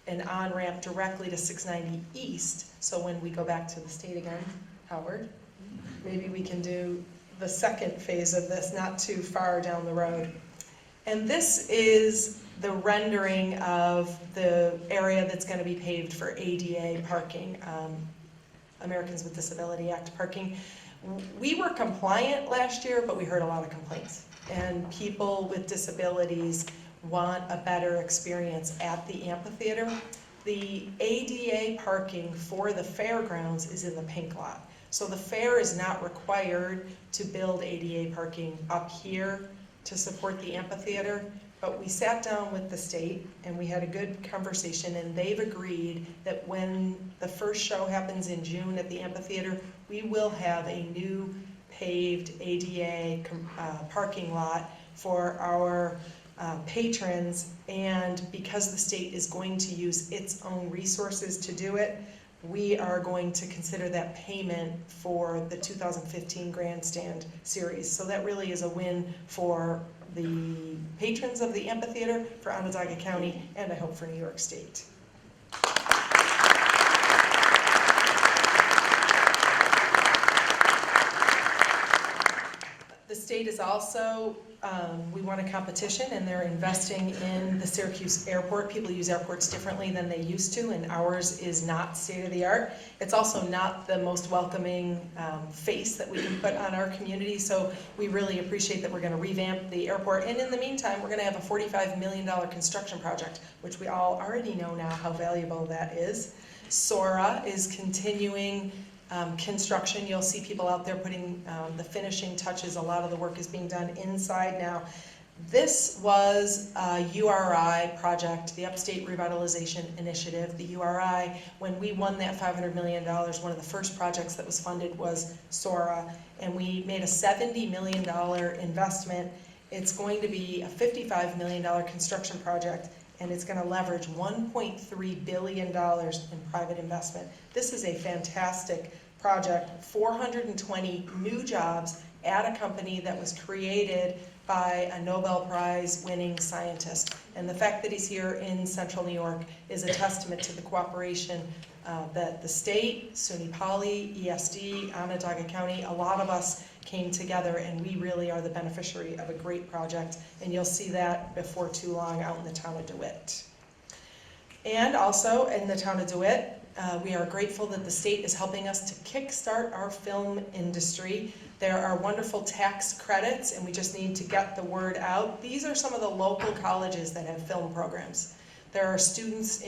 an on-ramp directly to 690 East. So when we go back to the state again, Howard, maybe we can do the second phase of this not too far down the road. And this is the rendering of the area that's going to be paved for ADA parking, Americans with Disability Act parking. We were compliant last year, but we heard a lot of complaints. And people with disabilities want a better experience at the amphitheater. The ADA parking for the fairgrounds is in the pink lot. So the fair is not required to build ADA parking up here to support the amphitheater, but we sat down with the state and we had a good conversation, and they've agreed that when the first show happens in June at the amphitheater, we will have a new paved ADA parking lot for our patrons, and because the state is going to use its own resources to do it, we are going to consider that payment for the 2015 Grandstand Series. So that really is a win for the patrons of the amphitheater, for Onondaga County, and I hope for New York State. The state is also, we won a competition and they're investing in the Syracuse airport. People use airports differently than they used to, and ours is not state of the art. It's also not the most welcoming face that we can put on our community, so we really appreciate that we're going to revamp the airport. And in the meantime, we're going to have a $45 million construction project, which we all already know now how valuable that is. SORA is continuing construction. You'll see people out there putting the finishing touches. A lot of the work is being done inside now. This was a URI project, the Upstate Revitalization Initiative. The URI, when we won that $500 million, one of the first projects that was funded was SORA, and we made a $70 million investment. It's going to be a $55 million construction project, and it's going to leverage $1.3 billion in private investment. This is a fantastic project, 420 new jobs at a company that was created by a Nobel Prize winning scientist. And the fact that he's here in Central New York is a testament to the cooperation that the state, SUNY Poly, ESD, Onondaga County, a lot of us came together, and we really are the beneficiary of a great project, and you'll see that before too long out in the town of DeWitt. And also in the town of DeWitt, we are grateful that the state is helping us to kickstart our film industry. There are wonderful tax credits, and we just need to get the word out. These are some of the local colleges that have film programs. There are students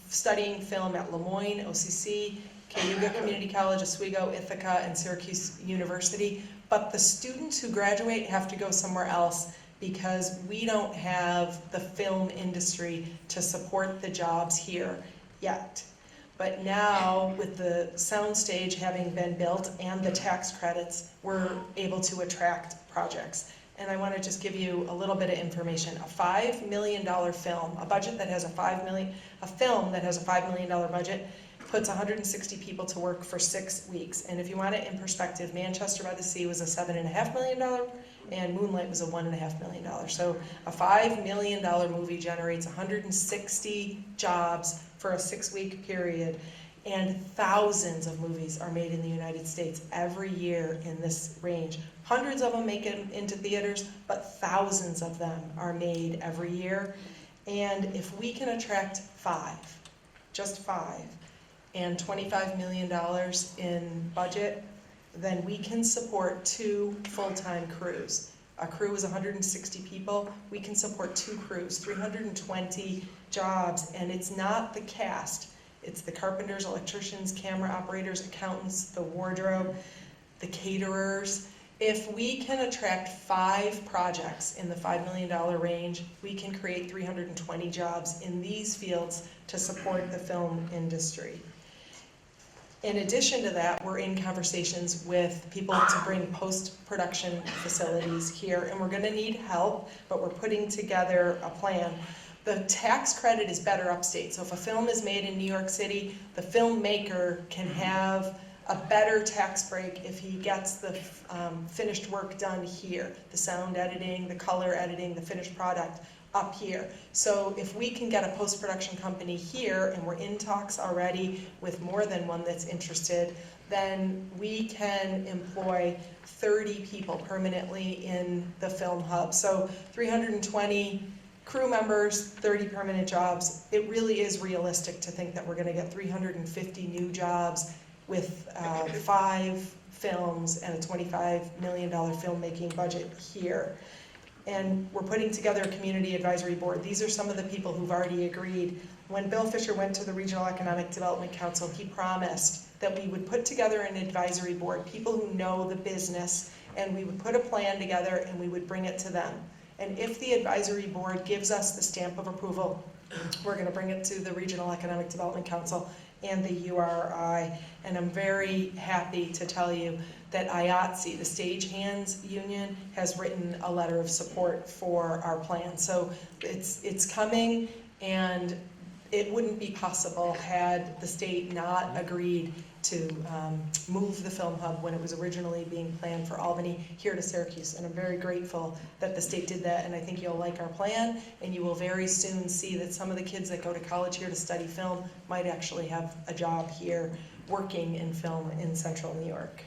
studying film at Lemoyne, OCC, Cayuga Community College, Oswego, Ithaca, and Syracuse University. But the students who graduate have to go somewhere else because we don't have the film industry to support the jobs here yet. But now, with the soundstage having been built and the tax credits, we're able to attract projects. And I want to just give you a little bit of information. A $5 million film, a film that has a $5 million budget, puts 160 people to work for 6 weeks. And if you want it in perspective, Manchester by the Sea was a $7.5 million, and Moonlight was a $1.5 million. So a $5 million movie generates 160 jobs for a 6-week period, and thousands of movies are made in the United States every year in this range. Hundreds of them make it into theaters, but thousands of them are made every year. And if we can attract just five, and $25 million in budget, then we can support 2 full-time crews. A crew is 160 people. We can support 2 crews, 320 jobs, and it's not the cast. It's the carpenters, electricians, camera operators, accountants, the wardrobe, the caterers. If we can attract 5 projects in the $5 million range, we can create 320 jobs in these fields to support the film industry. In addition to that, we're in conversations with people to bring post-production facilities here, and we're going to need help, but we're putting together a plan. The tax credit is better upstate, so if a film is made in New York City, the filmmaker can have a better tax break if he gets the finished work done here, the sound editing, the color editing, the finished product up here. So if we can get a post-production company here, and we're in talks already with more than one that's interested, then we can employ 30 people permanently in the film hub. So 320 crew members, 30 permanent jobs. It really is realistic to think that we're gonna get 350 new jobs with 5 films and a $25 million filmmaking budget here. And we're putting together a community advisory board. These are some of the people who've already agreed. When Bill Fisher went to the Regional Economic Development Council, he promised that we would put together an advisory board, people who know the business, and we would put a plan together and we would bring it to them. And if the advisory board gives us the stamp of approval, we're gonna bring it to the Regional Economic Development Council and the URI. And I'm very happy to tell you that IATSE, the Stagehands Union, has written a letter of support for our plan. So it's coming, and it wouldn't be possible had the state not agreed to move the Film Hub when it was originally being planned for Albany here to Syracuse. And I'm very grateful that the state did that, and I think you'll like our plan, and you will very soon see that some of the kids that go to college here to study film might actually have a job here working in film in central New York.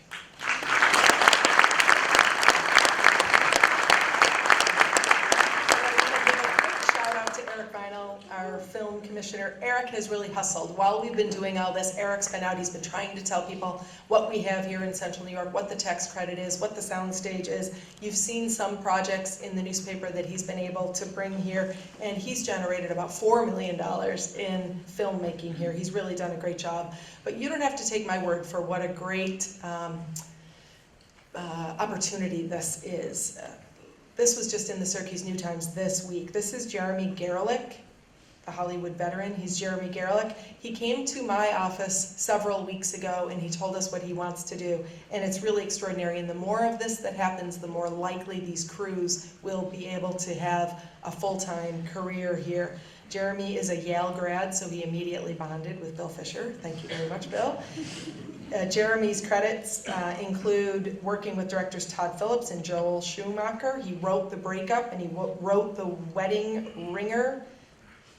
Our film commissioner. Eric has really hustled. While we've been doing all this, Eric's been out, he's been trying to tell people what we have here in Central New York, what the tax credit is, what the soundstage is. You've seen some projects in the newspaper that he's been able to bring here, and he's generated about $4 million in filmmaking here. He's really done a great job. But you don't have to take my word for what a great opportunity this is. This was just in the Syracuse New Times this week. This is Jeremy Garelick, the Hollywood veteran. He's Jeremy Garelick. He came to my office several weeks ago and he told us what he wants to do. And it's really extraordinary. And the more of this that happens, the more likely these crews will be able to have a full-time career here. Jeremy is a Yale grad, so he immediately bonded with Bill Fisher. Thank you very much, Bill. Jeremy's credits include working with directors Todd Phillips and Joel Schumacher. He wrote The Breakup and he wrote The Wedding Ringer.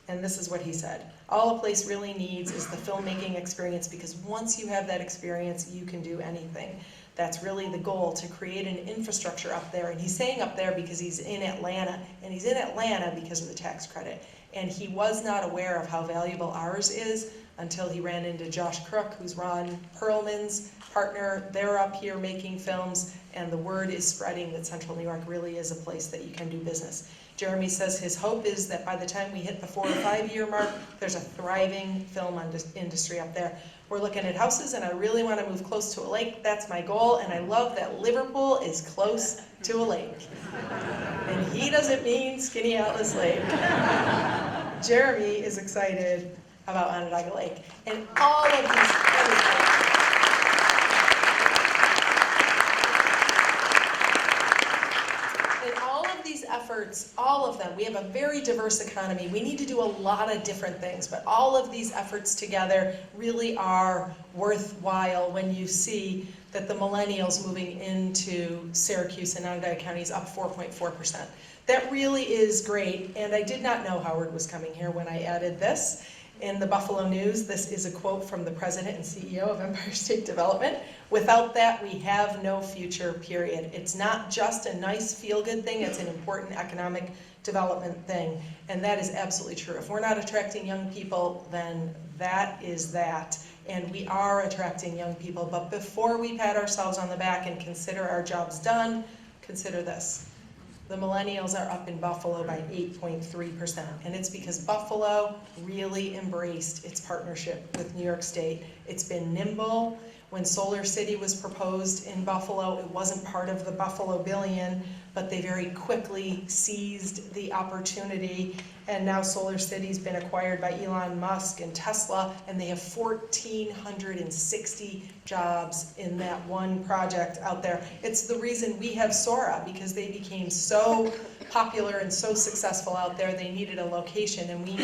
And this is what he said: all a place really needs is the filmmaking experience, because once you have that experience, you can do anything. That's really the goal, to create an infrastructure up there. And he's saying up there because he's in Atlanta, and he's in Atlanta because of the tax credit. And he was not aware of how valuable ours is until he ran into Josh Crook, who's Ron Perlman's partner. They're up here making films, and the word is spreading that Central New York really is a place that you can do business. Jeremy says his hope is that by the time we hit the 4 or 5 year mark, there's a thriving film industry up there. We're looking at houses, and I really want to move close to a lake. That's my goal, and I love that Liverpool is close to a lake. And he doesn't mean Skinny Atlas Lake. Jeremy is excited about Onondaga Lake. And all of these other things. Efforts, all of them, we have a very diverse economy. We need to do a lot of different things, but all of these efforts together really are worthwhile when you see that the millennials moving into Syracuse and Onondaga County is up 4.4%. That really is great, and I did not know Howard was coming here when I added this. In the Buffalo News, this is a quote from the president and CEO of Empire State Development: without that, we have no future, period. It's not just a nice feel-good thing, it's an important economic development thing. And that is absolutely true. If we're not attracting young people, then that is that. And we are attracting young people. But before we pat ourselves on the back and consider our jobs done, consider this. The millennials are up in Buffalo by 8.3%, and it's because Buffalo really embraced its partnership with New York State. It's been nimble. When Solar City was proposed in Buffalo, it wasn't part of the Buffalo Billion, but they very quickly seized the opportunity, and now Solar City's been acquired by Elon Musk and Tesla, and they have 1,460 jobs in that one project out there. It's the reason we have Sora, because they became so popular and so successful out there, they needed a location, and we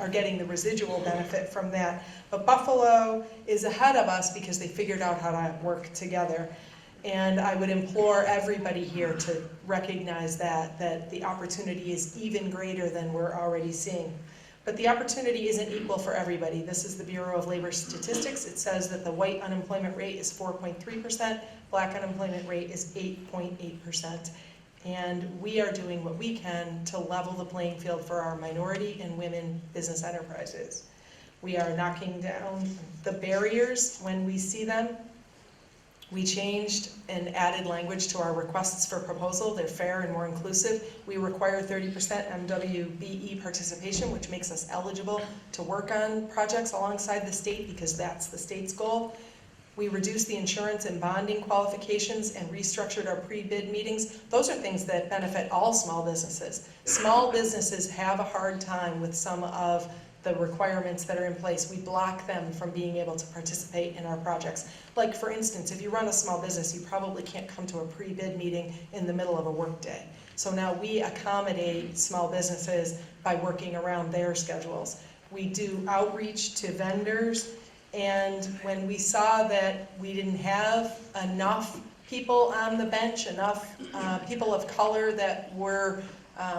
are getting the residual benefit from that. But Buffalo is ahead of us because they figured out how to work together. And I would implore everybody here to recognize that the opportunity is even greater than we're already seeing. But the opportunity isn't equal for everybody. This is the Bureau of Labor Statistics. It says that the white unemployment rate is 4.3%, black unemployment rate is 8.8%. And we are doing what we can to level the playing field for our minority and women business enterprises. We are knocking down the barriers when we see them. We changed and added language to our requests for proposal. They're fair and more inclusive. We require 30% MWBE participation, which makes us eligible to work on projects alongside the state because that's the state's goal. We reduced the insurance and bonding qualifications and restructured our pre-bid meetings. Those are things that benefit all small businesses. Small businesses have a hard time with some of the requirements that are in place. We block them from being able to participate in our projects. Like for instance, if you run a small business, you probably can't come to a pre-bid meeting in the middle of a workday. So now we accommodate small businesses by working around their schedules. We do outreach to vendors, and when we saw that we didn't have enough people on the bench, enough people of color that were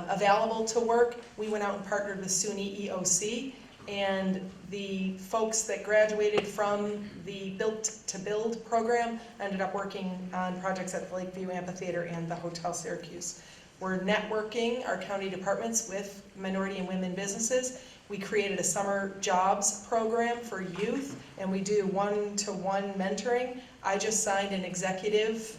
available to work, we went out and partnered with SUNY EOC, and the folks that graduated from the Built to Build program ended up working on projects at the Lakeview Amphitheater and the Hotel Syracuse. We're networking our county departments with minority and women businesses. We created a summer jobs program for youth, and we do one-to-one mentoring. I just signed an executive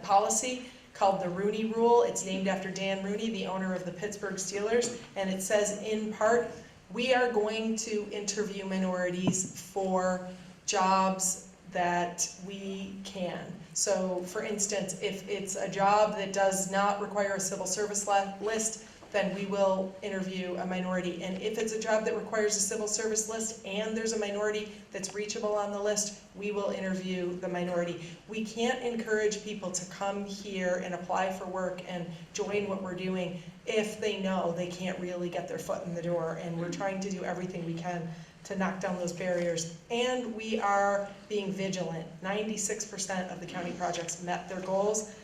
policy called the Rooney Rule. It's named after Dan Rooney, the owner of the Pittsburgh Steelers, and it says in part, we are going to interview minorities for jobs that we can. So for instance, if it's a job that does not require a civil service list, then we will interview a minority. And if it's a job that requires a civil service list and there's a minority that's reachable on the list, we will interview the minority. We can't encourage people to come here and apply for work and join what we're doing if they know they can't really get their foot in the door. And we're trying to do everything we can to knock down those barriers. And we are being vigilant. 96% of the county projects met their goals.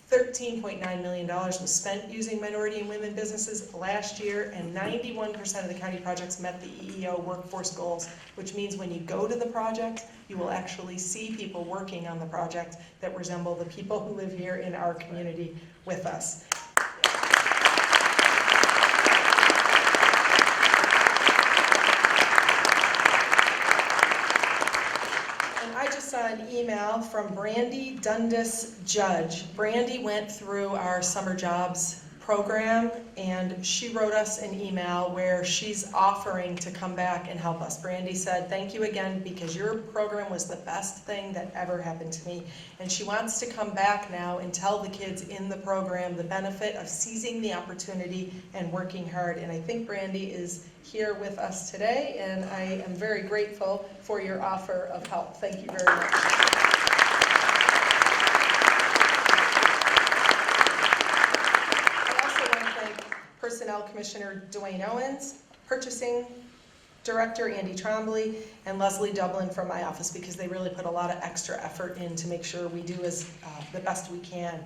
$13.9 million was spent using minority and women businesses last year, and 91% of the county projects met the EEO workforce goals, which means when you go to the project, you will actually see people working on the project that resemble the people who live here in our community with us. I just saw an email from Brandy Dundas Judge. Brandy went through our summer jobs program, and she wrote us an email where she's offering to come back and help us. Brandy said, thank you again because your program was the best thing that ever happened to me. And she wants to come back now and tell the kids in the program the benefit of seizing the opportunity and working hard. And I think Brandy is here with us today, and I am very grateful for your offer of help. Thank you very much. Personnel Commissioner Dwayne Owens, Purchasing Director Andy Trombley, and Leslie Dublin from my office, because they really put a lot of extra effort in to make sure we do as the best we can.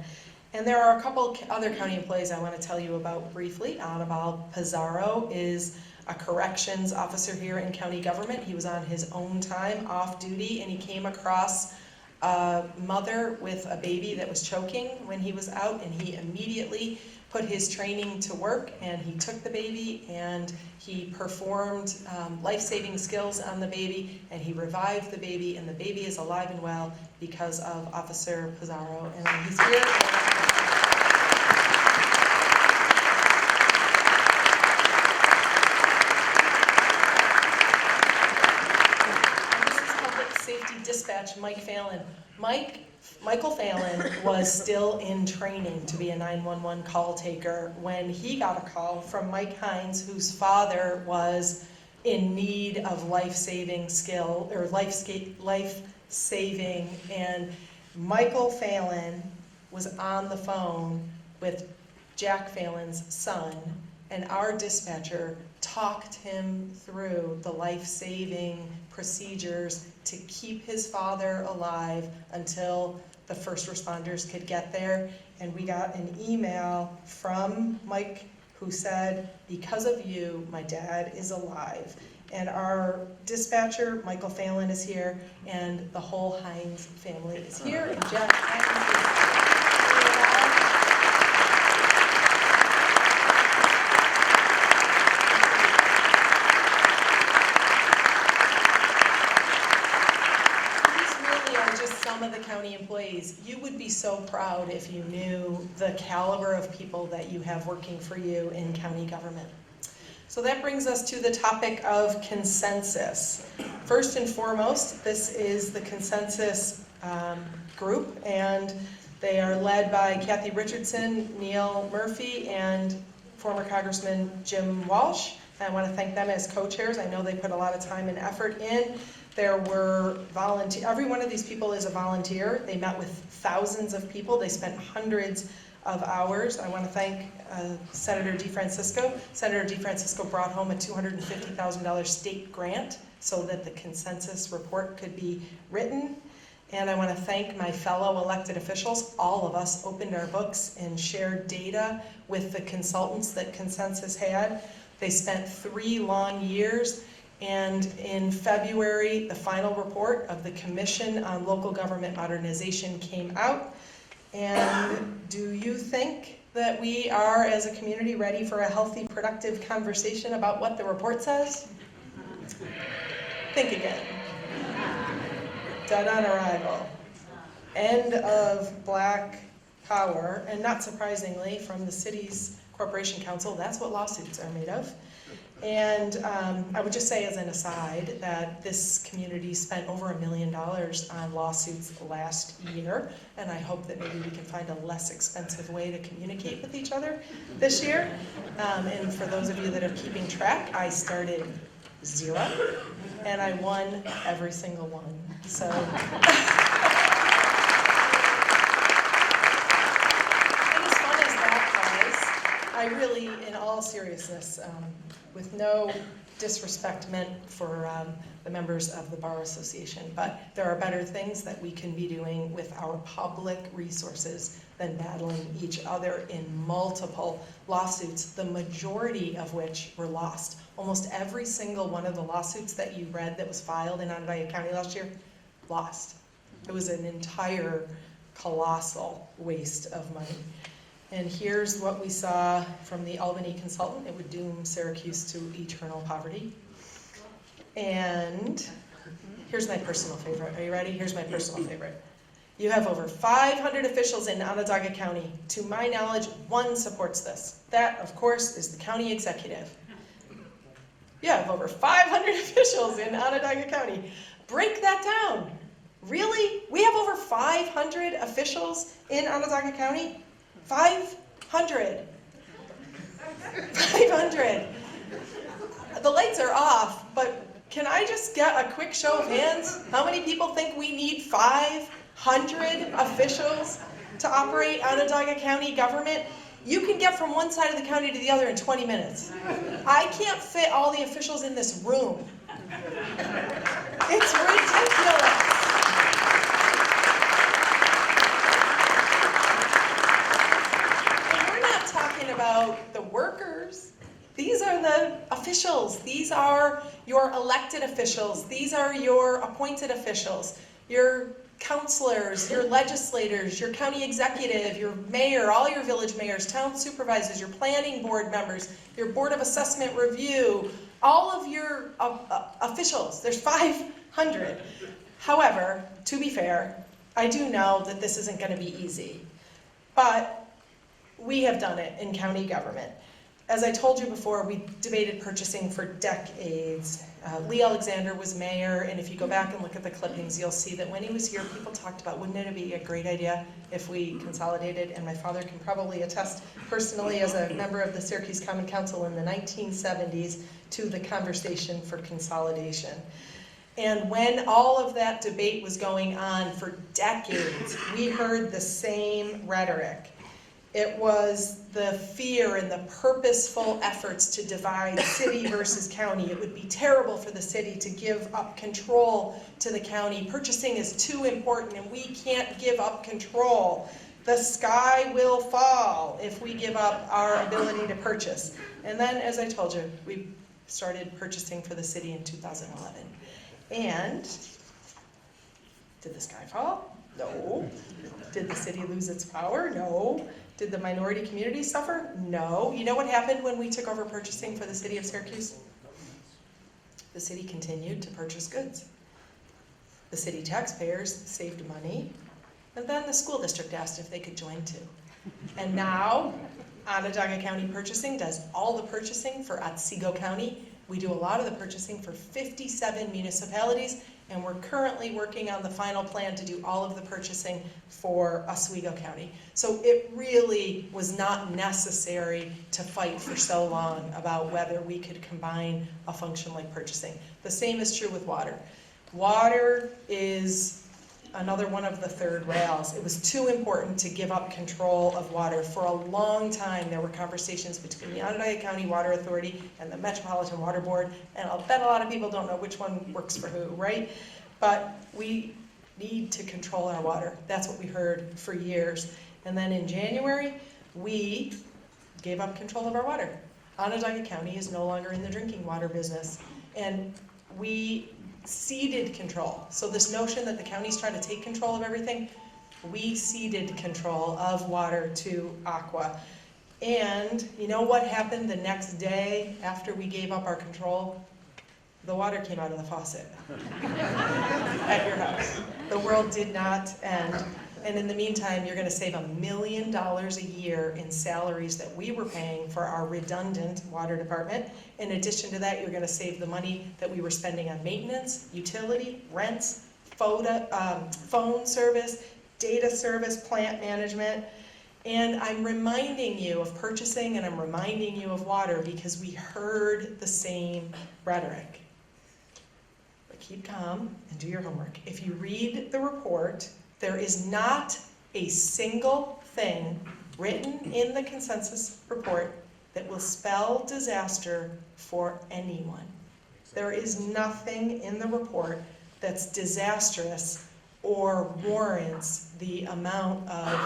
And there are a couple other county employees I want to tell you about briefly. Anibal Pizarro is a corrections officer here in county government. He was on his own time off duty, and he came across a mother with a baby that was choking when he was out, and he immediately put his training to work, and he took the baby and he performed life-saving skills on the baby, and he revived the baby, and the baby is alive and well because of Officer Pizarro, and he's here. And this is Public Safety Dispatch Mike Fallon. Michael Fallon was still in training to be a 911 call taker when he got a call from Mike Hines, whose father was in need of life-saving skill, or life-saving, and Michael Fallon was on the phone with Jack Fallon's son, and our dispatcher talked him through the life-saving procedures to keep his father alive until the first responders could get there. And we got an email from Mike who said, because of you, my dad is alive. And our dispatcher, Michael Fallon, is here, and the whole Hines family is here, and Jack Hines is here now. some of the county employees, you would be so proud if you knew the caliber of people that you have working for you in county government. So that brings us to the topic of consensus. First and foremost, this is the consensus group, and they are led by Kathy Richardson, Neil Murphy, and former Congressman Jim Walsh. I want to thank them as co-chairs. I know they put a lot of time and effort in. There were every one of these people is a volunteer. They met with thousands of people. They spent hundreds of hours. I want to thank Senator DeFrancisco. Senator DeFrancisco brought home a $250,000 state grant so that the consensus report could be written. And I want to thank my fellow elected officials. All of us opened our books and shared data with the consultants that Consensus had. They spent 3 long years, and in February, the final report of the Commission on Local Government Modernization came out. And do you think that we are, as a community, ready for a healthy, productive conversation about what the report says? Think again. Dead on arrival. End of Black power, and not surprisingly, from the city's Corporation Council, that's what lawsuits are made of. And I would just say as an aside that this community spent over $1 million on lawsuits last year, and I hope that maybe we can find a less expensive way to communicate with each other this year. And for those of you that are keeping track, I started 0, and I won every single one. So. I really, in all seriousness, with no disrespect meant for the members of the Bar Association, but there are better things that we can be doing with our public resources than battling each other in multiple lawsuits, the majority of which were lost. Almost every single one of the lawsuits that you read that was filed in Onondaga County last year, lost. It was an entire colossal waste of money. And here's what we saw from the Albany consultant. It would doom Syracuse to eternal poverty. And here's my personal favorite. Are you ready? Here's my personal favorite. You have over 500 officials in Onondaga County. To my knowledge, 1 supports this. That, of course, is the county executive. You have over 500 officials in Onondaga County. Break that down. Really? We have over 500 officials in Onondaga County? 500. 500. The lights are off, but can I just get a quick show of hands? How many people think we need 500 officials to operate Onondaga County government? You can get from one side of the county to the other in 20 minutes. I can't fit all the officials in this room. It's ridiculous. About the workers. These are the officials. These are your elected officials. These are your appointed officials, your counselors, your legislators, your county executive, your mayor, all your village mayors, town supervisors, your planning board members, your board of assessment review, all of your officials. There's 500. However, to be fair, I do know that this isn't going to be easy, but we have done it in county government. As I told you before, we debated purchasing for decades. Lee Alexander was mayor, and if you go back and look at the clippings, you'll see that when he was here, people talked about, wouldn't it be a great idea if we consolidated? And my father can probably attest personally as a member of the Syracuse Common Council in the 1970s to the conversation for consolidation. And when all of that debate was going on for decades, we heard the same rhetoric. It was the fear and the purposeful efforts to divide city versus county. It would be terrible for the city to give up control to the county. Purchasing is too important and we can't give up control. The sky will fall if we give up our ability to purchase. And then, as I told you, we started purchasing for the city in 2011. And did the sky fall? No. Did the city lose its power? No. Did the minority community suffer? No. You know what happened when we took over purchasing for the city of Syracuse? The city continued to purchase goods. The city taxpayers saved money, and then the school district asked if they could join too. And now, Onondaga County Purchasing does all the purchasing for Otsego County. We do a lot of the purchasing for 57 municipalities, and we're currently working on the final plan to do all of the purchasing for Oswego County. So it really was not necessary to fight for so long about whether we could combine a function like purchasing. The same is true with water. Water is another one of the third rails. It was too important to give up control of water. For a long time, there were conversations between the Onondaga County Water Authority and the Metropolitan Water Board, and I'll bet a lot of people don't know which one works for who, right? But we need to control our water. That's what we heard for years. And then in January, we gave up control of our water. Onondaga County is no longer in the drinking water business, and we ceded control. So this notion that the county's trying to take control of everything, we ceded control of water to Aqua. And you know what happened the next day after we gave up our control? The water came out of the faucet at your house. The world did not end. And in the meantime, you're gonna save $1 million a year in salaries that we were paying for our redundant water department. In addition to that, you're gonna save the money that we were spending on maintenance, utility, rents, phone service, data service, plant management. And I'm reminding you of purchasing, and I'm reminding you of water because we heard the same rhetoric. But keep calm and do your homework. If you read the report, there is not a single thing written in the consensus report that will spell disaster for anyone. There is nothing in the report that's disastrous or warrants the amount of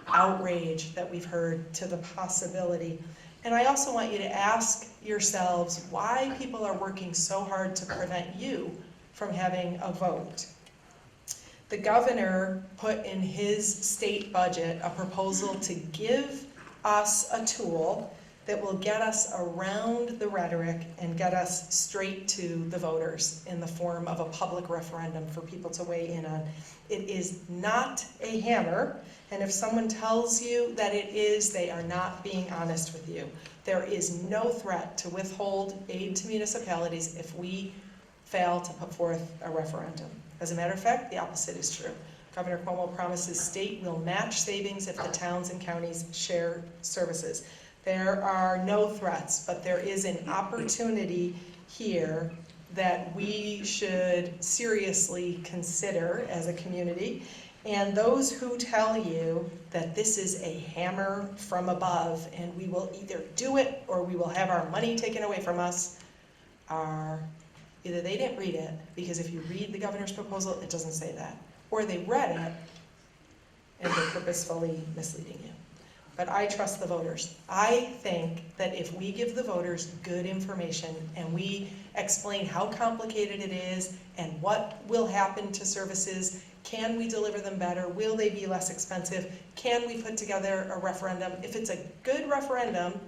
outrage that we've heard to the possibility. And I also want you to ask yourselves why people are working so hard to prevent you from having a vote. The governor put in his state budget a proposal to give us a tool that will get us around the rhetoric and get us straight to the voters in the form of a public referendum for people to weigh in on. It is not a hammer, and if someone tells you that it is, they are not being honest with you. There is no threat to withhold aid to municipalities if we fail to put forth a referendum. As a matter of fact, the opposite is true. Governor Cuomo promises state will match savings if the towns and counties share services. There are no threats, but there is an opportunity here that we should seriously consider as a community. And those who tell you that this is a hammer from above and we will either do it or we will have our money taken away from us are either they didn't read it, because if you read the governor's proposal, it doesn't say that, or they read it and they're purposefully misleading you. But I trust the voters. I think that if we give the voters good information and we explain how complicated it is and what will happen to services, can we deliver them better? Will they be less expensive? Can we put together a referendum? If it's a good referendum,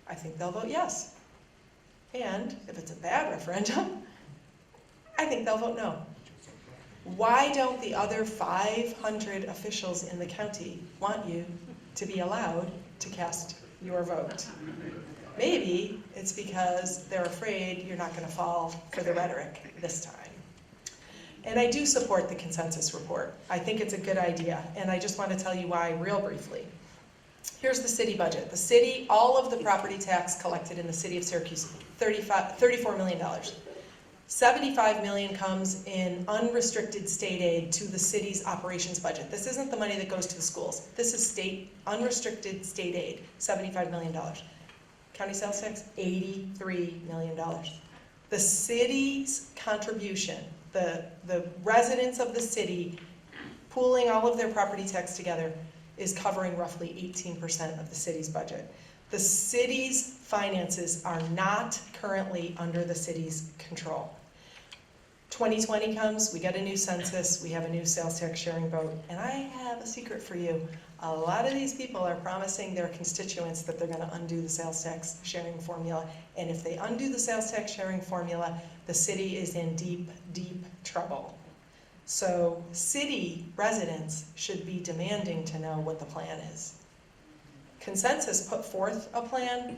I think they'll vote yes. And if it's a bad referendum, I think they'll vote no. Why don't the other 500 officials in the county want you to be allowed to cast your vote? Maybe it's because they're afraid you're not going to fall for the rhetoric this time. And I do support the consensus report. I think it's a good idea, and I just want to tell you why real briefly. Here's the city budget. The city, all of the property tax collected in the city of Syracuse, $34 million. $75 million comes in unrestricted state aid to the city's operations budget. This isn't the money that goes to the schools. This is state, unrestricted state aid, $75 million. County sales tax, $83 million. The city's contribution, the residents of the city pooling all of their property tax together, is covering roughly 18% of the city's budget. The city's finances are not currently under the city's control. 2020 comes, we get a new census, we have a new sales tax sharing vote, and I have a secret for you. A lot of these people are promising their constituents that they're gonna undo the sales tax sharing formula, and if they undo the sales tax sharing formula, the city is in deep, deep trouble. So city residents should be demanding to know what the plan is. Consensus put forth a plan,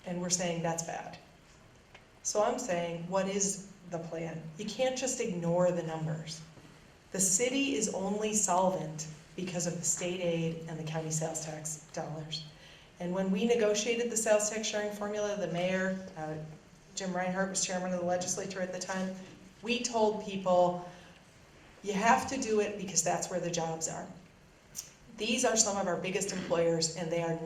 and we're saying that's bad. So I'm saying, what is the plan? You can't just ignore the numbers. The city is only solvent because of the state aid and the county sales tax dollars. And when we negotiated the sales tax sharing formula, the mayor, Jim Reinhardt was chairman of the legislature at the time, we told people, you have to do it because that's where the jobs are. These are some of our biggest employers, and they are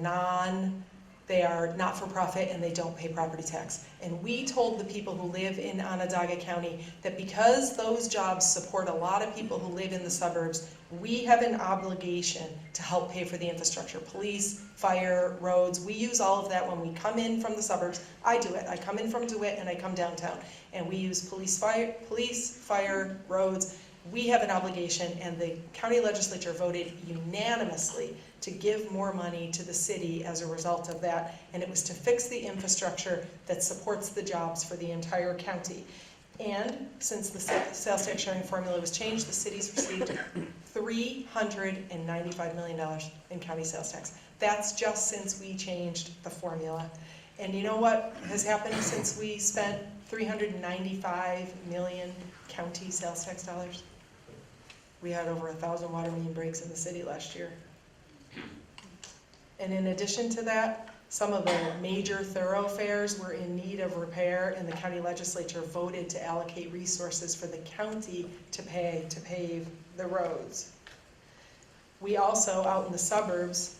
not-for-profit, and they don't pay property tax. And we told the people who live in Onondaga County that because those jobs support a lot of people who live in the suburbs, we have an obligation to help pay for the infrastructure. Police, fire, roads, we use all of that when we come in from the suburbs. I do it. I come in from DeWitt and I come downtown. And we use police, fire, roads. We have an obligation, and the county legislature voted unanimously to give more money to the city as a result of that, and it was to fix the infrastructure that supports the jobs for the entire county. And since the sales tax sharing formula was changed, the city's received $395 million in county sales tax. That's just since we changed the formula. And you know what has happened since we spent $395 million county sales tax dollars? We had over 1,000 water main breaks in the city last year. And in addition to that, some of the major thoroughfares were in need of repair, and the county legislature voted to allocate resources for the county to pave the roads. We also, out in the suburbs,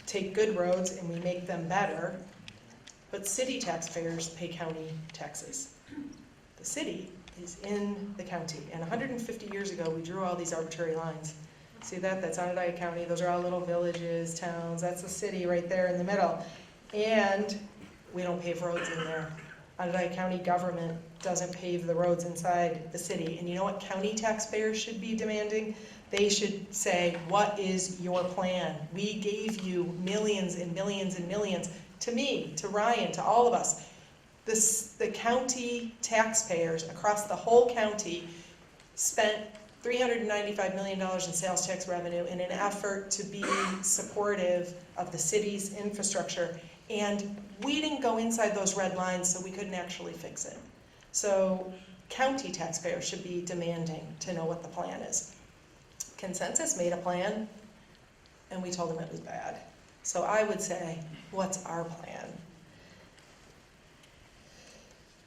take good roads and we make them better, but city taxpayers pay county taxes. The city is in the county, and 150 years ago we drew all these arbitrary lines. See that? That's Onondaga County. Those are all little villages, towns. That's the city right there in the middle. And we don't pave roads in there. Onondaga County government doesn't pave the roads inside the city. And you know what county taxpayers should be demanding? They should say, what is your plan? We gave you millions and millions and millions, to me, to Ryan, to all of us. The county taxpayers across the whole county spent $395 million in sales tax revenue in an effort to be supportive of the city's infrastructure. And we didn't go inside those red lines, so we couldn't actually fix it. So county taxpayers should be demanding to know what the plan is. Consensus made a plan, and we told them it was bad. So I would say, what's our plan?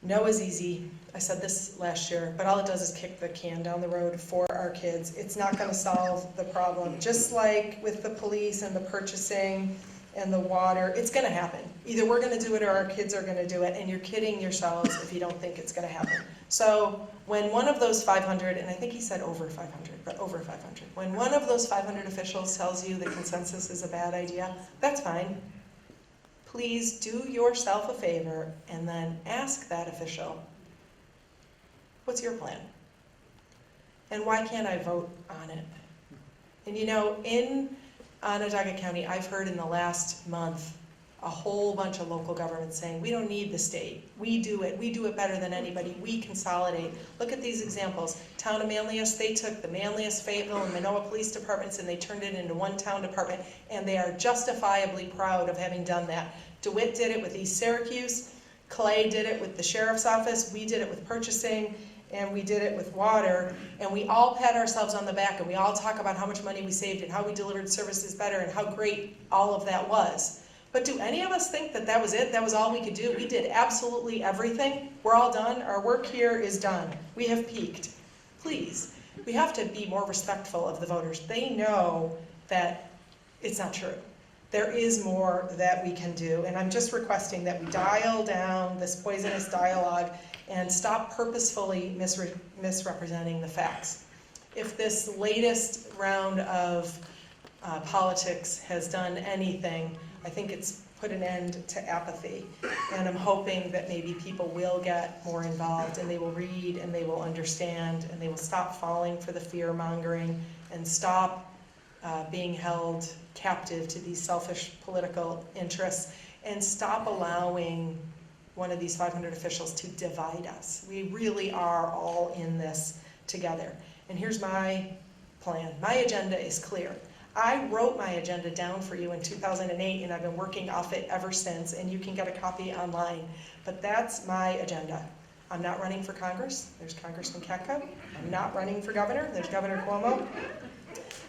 No is easy. I said this last year, but all it does is kick the can down the road for our kids. It's not going to solve the problem. Just like with the police and the purchasing and the water, it's going to happen. Either we're going to do it or our kids are going to do it, and you're kidding yourselves if you don't think it's going to happen. So when one of those 500, and I think he said over 500, but over 500, when one of those 500 officials tells you the consensus is a bad idea, that's fine. Please do yourself a favor and then ask that official, what's your plan? And why can't I vote on it? And you know, in Onondaga County, I've heard in the last month a whole bunch of local governments saying, we don't need the state. We do it better than anybody. We consolidate. Look at these examples. Town of Manlius, they took the Manlius, Fayetteville, and Manoa police departments and they turned it into one town department, and they are justifiably proud of having done that. DeWitt did it with East Syracuse. Clay did it with the sheriff's office. We did it with purchasing, and we did it with water, and we all pat ourselves on the back, and we all talk about how much money we saved and how we delivered services better and how great all of that was. But do any of us think that that was it? That was all we could do? We did absolutely everything. We're all done. Our work here is done. We have peaked. Please, we have to be more respectful of the voters. They know that it's not true. There is more that we can do, and I'm just requesting that we dial down this poisonous dialogue and stop purposefully misrepresenting the facts. If this latest round of politics has done anything, I think it's put an end to apathy, and I'm hoping that maybe people will get more involved and they will read and they will understand and they will stop falling for the fear mongering and stop being held captive to these selfish political interests and stop allowing one of these 500 officials to divide us. We really are all in this together. And here's my plan. My agenda is clear. I wrote my agenda down for you in 2008, and I've been working off it ever since, and you can get a copy online. But that's my agenda. I'm not running for Congress. There's Congressman Ketka. I'm not running for governor. There's Governor Cuomo.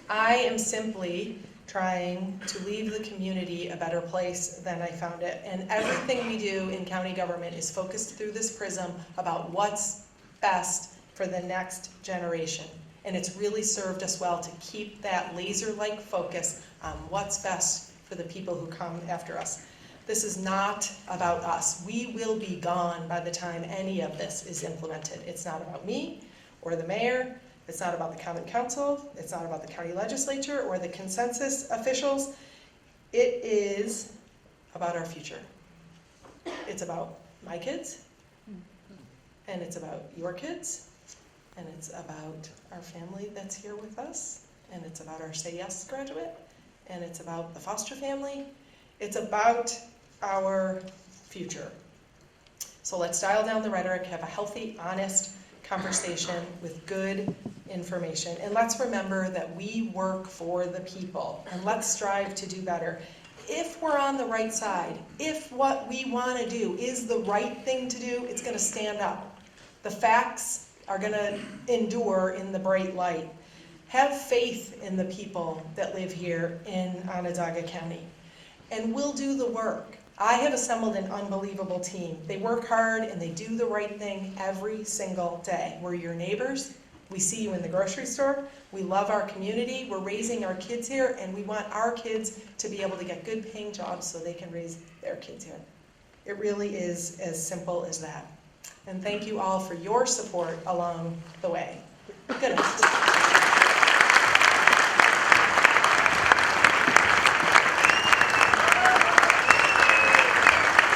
I am simply trying to leave the community a better place than I found it. And everything we do in county government is focused through this prism about what's best for the next generation. And it's really served us well to keep that laser-like focus on what's best for the people who come after us. This is not about us. We will be gone by the time any of this is implemented. It's not about me or the mayor. It's not about the common council. It's not about the county legislature or the consensus officials. It is about our future. It's about my kids, and it's about your kids, and it's about our family that's here with us, and it's about our Say Yes graduate, and it's about the foster family. It's about our future. So let's dial down the rhetoric, have a healthy, honest conversation with good information. And let's remember that we work for the people, and let's strive to do better. If we're on the right side, if what we want to do is the right thing to do, it's going to stand up. The facts are going to endure in the bright light. Have faith in the people that live here in Onondaga County, and we'll do the work. I have assembled an unbelievable team. They work hard and they do the right thing every single day. We're your neighbors. We see you in the grocery store. We love our community. We're raising our kids here, and we want our kids to be able to get good paying jobs so they can raise their kids here. It really is as simple as that. And thank you all for your support along the way. Good night.